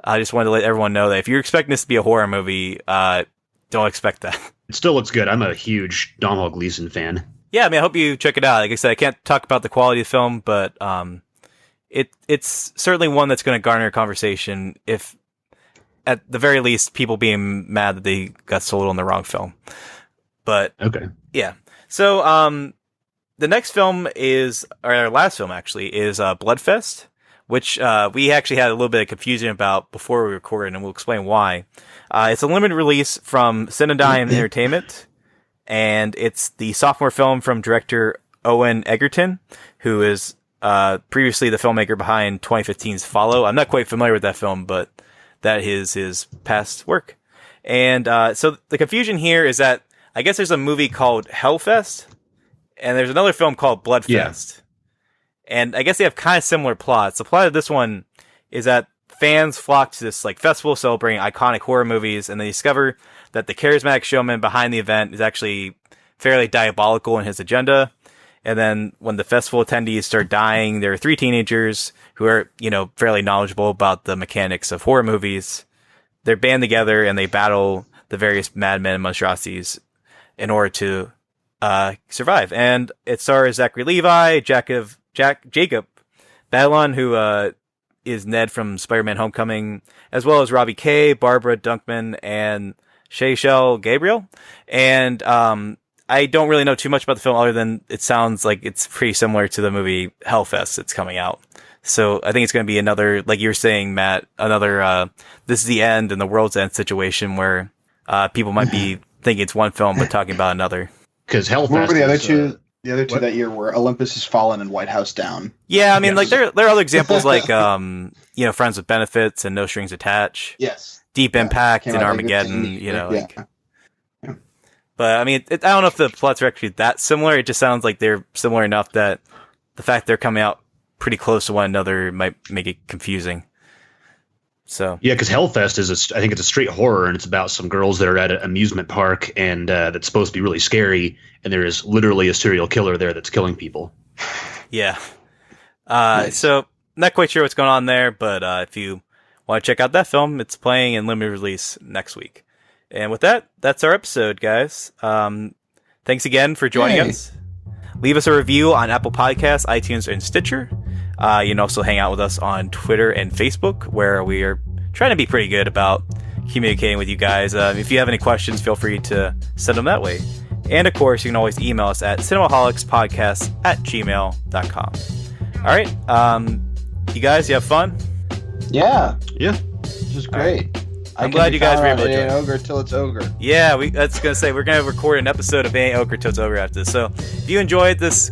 [SPEAKER 2] I just wanted to let everyone know that if you're expecting this to be a horror movie, don't expect that.
[SPEAKER 4] It still looks good. I'm a huge Domhnall Gleeson fan.
[SPEAKER 2] Yeah, I mean, I hope you check it out. Like I said, I can't talk about the quality of the film, but it's certainly one that's going to garner a conversation, if at the very least people being mad that they got sold on the wrong film. But
[SPEAKER 4] okay,
[SPEAKER 2] yeah. So the next film is, or our last film actually, is Bloodfest, which we actually had a little bit of confusion about before we recorded, and we'll explain why. It's a limited release from Cinedigm Entertainment, and it's the sophomore film from director Owen Egerton, who is previously the filmmaker behind 2015's Follow. I'm not quite familiar with that film, but that is his past work. And so the confusion here is that I guess there's a movie called Hellfest, and there's another film called Bloodfest. Yeah. And I guess they have kind of similar plots. The plot of this one is that fans flock to this like festival celebrating iconic horror movies, and they discover that the charismatic showman behind the event is actually fairly diabolical in his agenda. And then when the festival attendees start dying, there are three teenagers who are, fairly knowledgeable about the mechanics of horror movies. They're banded together and they battle the various madmen and monstrosities in order to survive. And it stars Zachary Levi, Jacob Batalon, who is Ned from Spider-Man Homecoming, as well as Robbie Kay, Barbara Dunkman, and Shayshel Gabriel. And I don't really know too much about the film other than it sounds like it's pretty similar to the movie Hellfest that's coming out. So I think it's going to be another, like you were saying, Matt, another this is the end and the world's end situation where people might be thinking it's one film but talking about another.
[SPEAKER 4] Because Hellfest.
[SPEAKER 3] What were the other two? The other two that year were Olympus Has Fallen and White House Down.
[SPEAKER 2] Yeah, I mean, like there are other examples like Friends with Benefits and No Strings Attached.
[SPEAKER 3] Yes.
[SPEAKER 2] Deep Impact and Armageddon. But I mean, I don't know if the plots are actually that similar. It just sounds like they're similar enough that the fact they're coming out pretty close to one another might make it confusing. So
[SPEAKER 4] yeah, because Hellfest I think it's a straight horror, and it's about some girls that are at an amusement park, and that's supposed to be really scary, and there is literally a serial killer there that's killing people.
[SPEAKER 2] Yeah.
[SPEAKER 3] Nice.
[SPEAKER 2] So not quite sure what's going on there, but if you want to check out that film, it's playing in limited release next week. And with that, that's our episode, guys. Thanks again for joining us. Leave us a review on Apple Podcasts, iTunes, and Stitcher. You can also hang out with us on Twitter and Facebook, where we are trying to be pretty good about communicating with you guys. If you have any questions, feel free to send them that way. And of course, you can always email us at cinemaholicspodcast@gmail.com. All right. You guys, you have fun?
[SPEAKER 3] Yeah.
[SPEAKER 4] Yeah.
[SPEAKER 3] This was great.
[SPEAKER 2] I'm glad you guys were able to join.
[SPEAKER 3] It ain't ogre till it's ogre.
[SPEAKER 2] Yeah, that's going to say we're going to record an episode of Ain't Ogre Till It's Over after this. So if you enjoyed this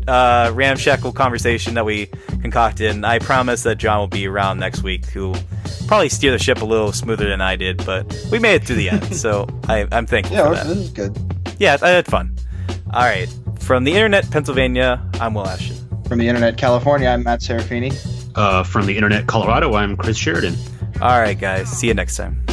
[SPEAKER 2] ramshackle conversation that we concocted, and I promise that John will be around next week, who will probably steer the ship a little smoother than I did, but we made it through the end, so I'm thankful for that.
[SPEAKER 3] Yeah, this is good.
[SPEAKER 2] Yeah, I had fun. All right. From the Internet, Pennsylvania, I'm Will Ashton.
[SPEAKER 3] From the Internet, California, I'm Matt Serafini.
[SPEAKER 4] From the Internet, Colorado, I'm Chris Sheridan.
[SPEAKER 2] All right, guys. See you next time.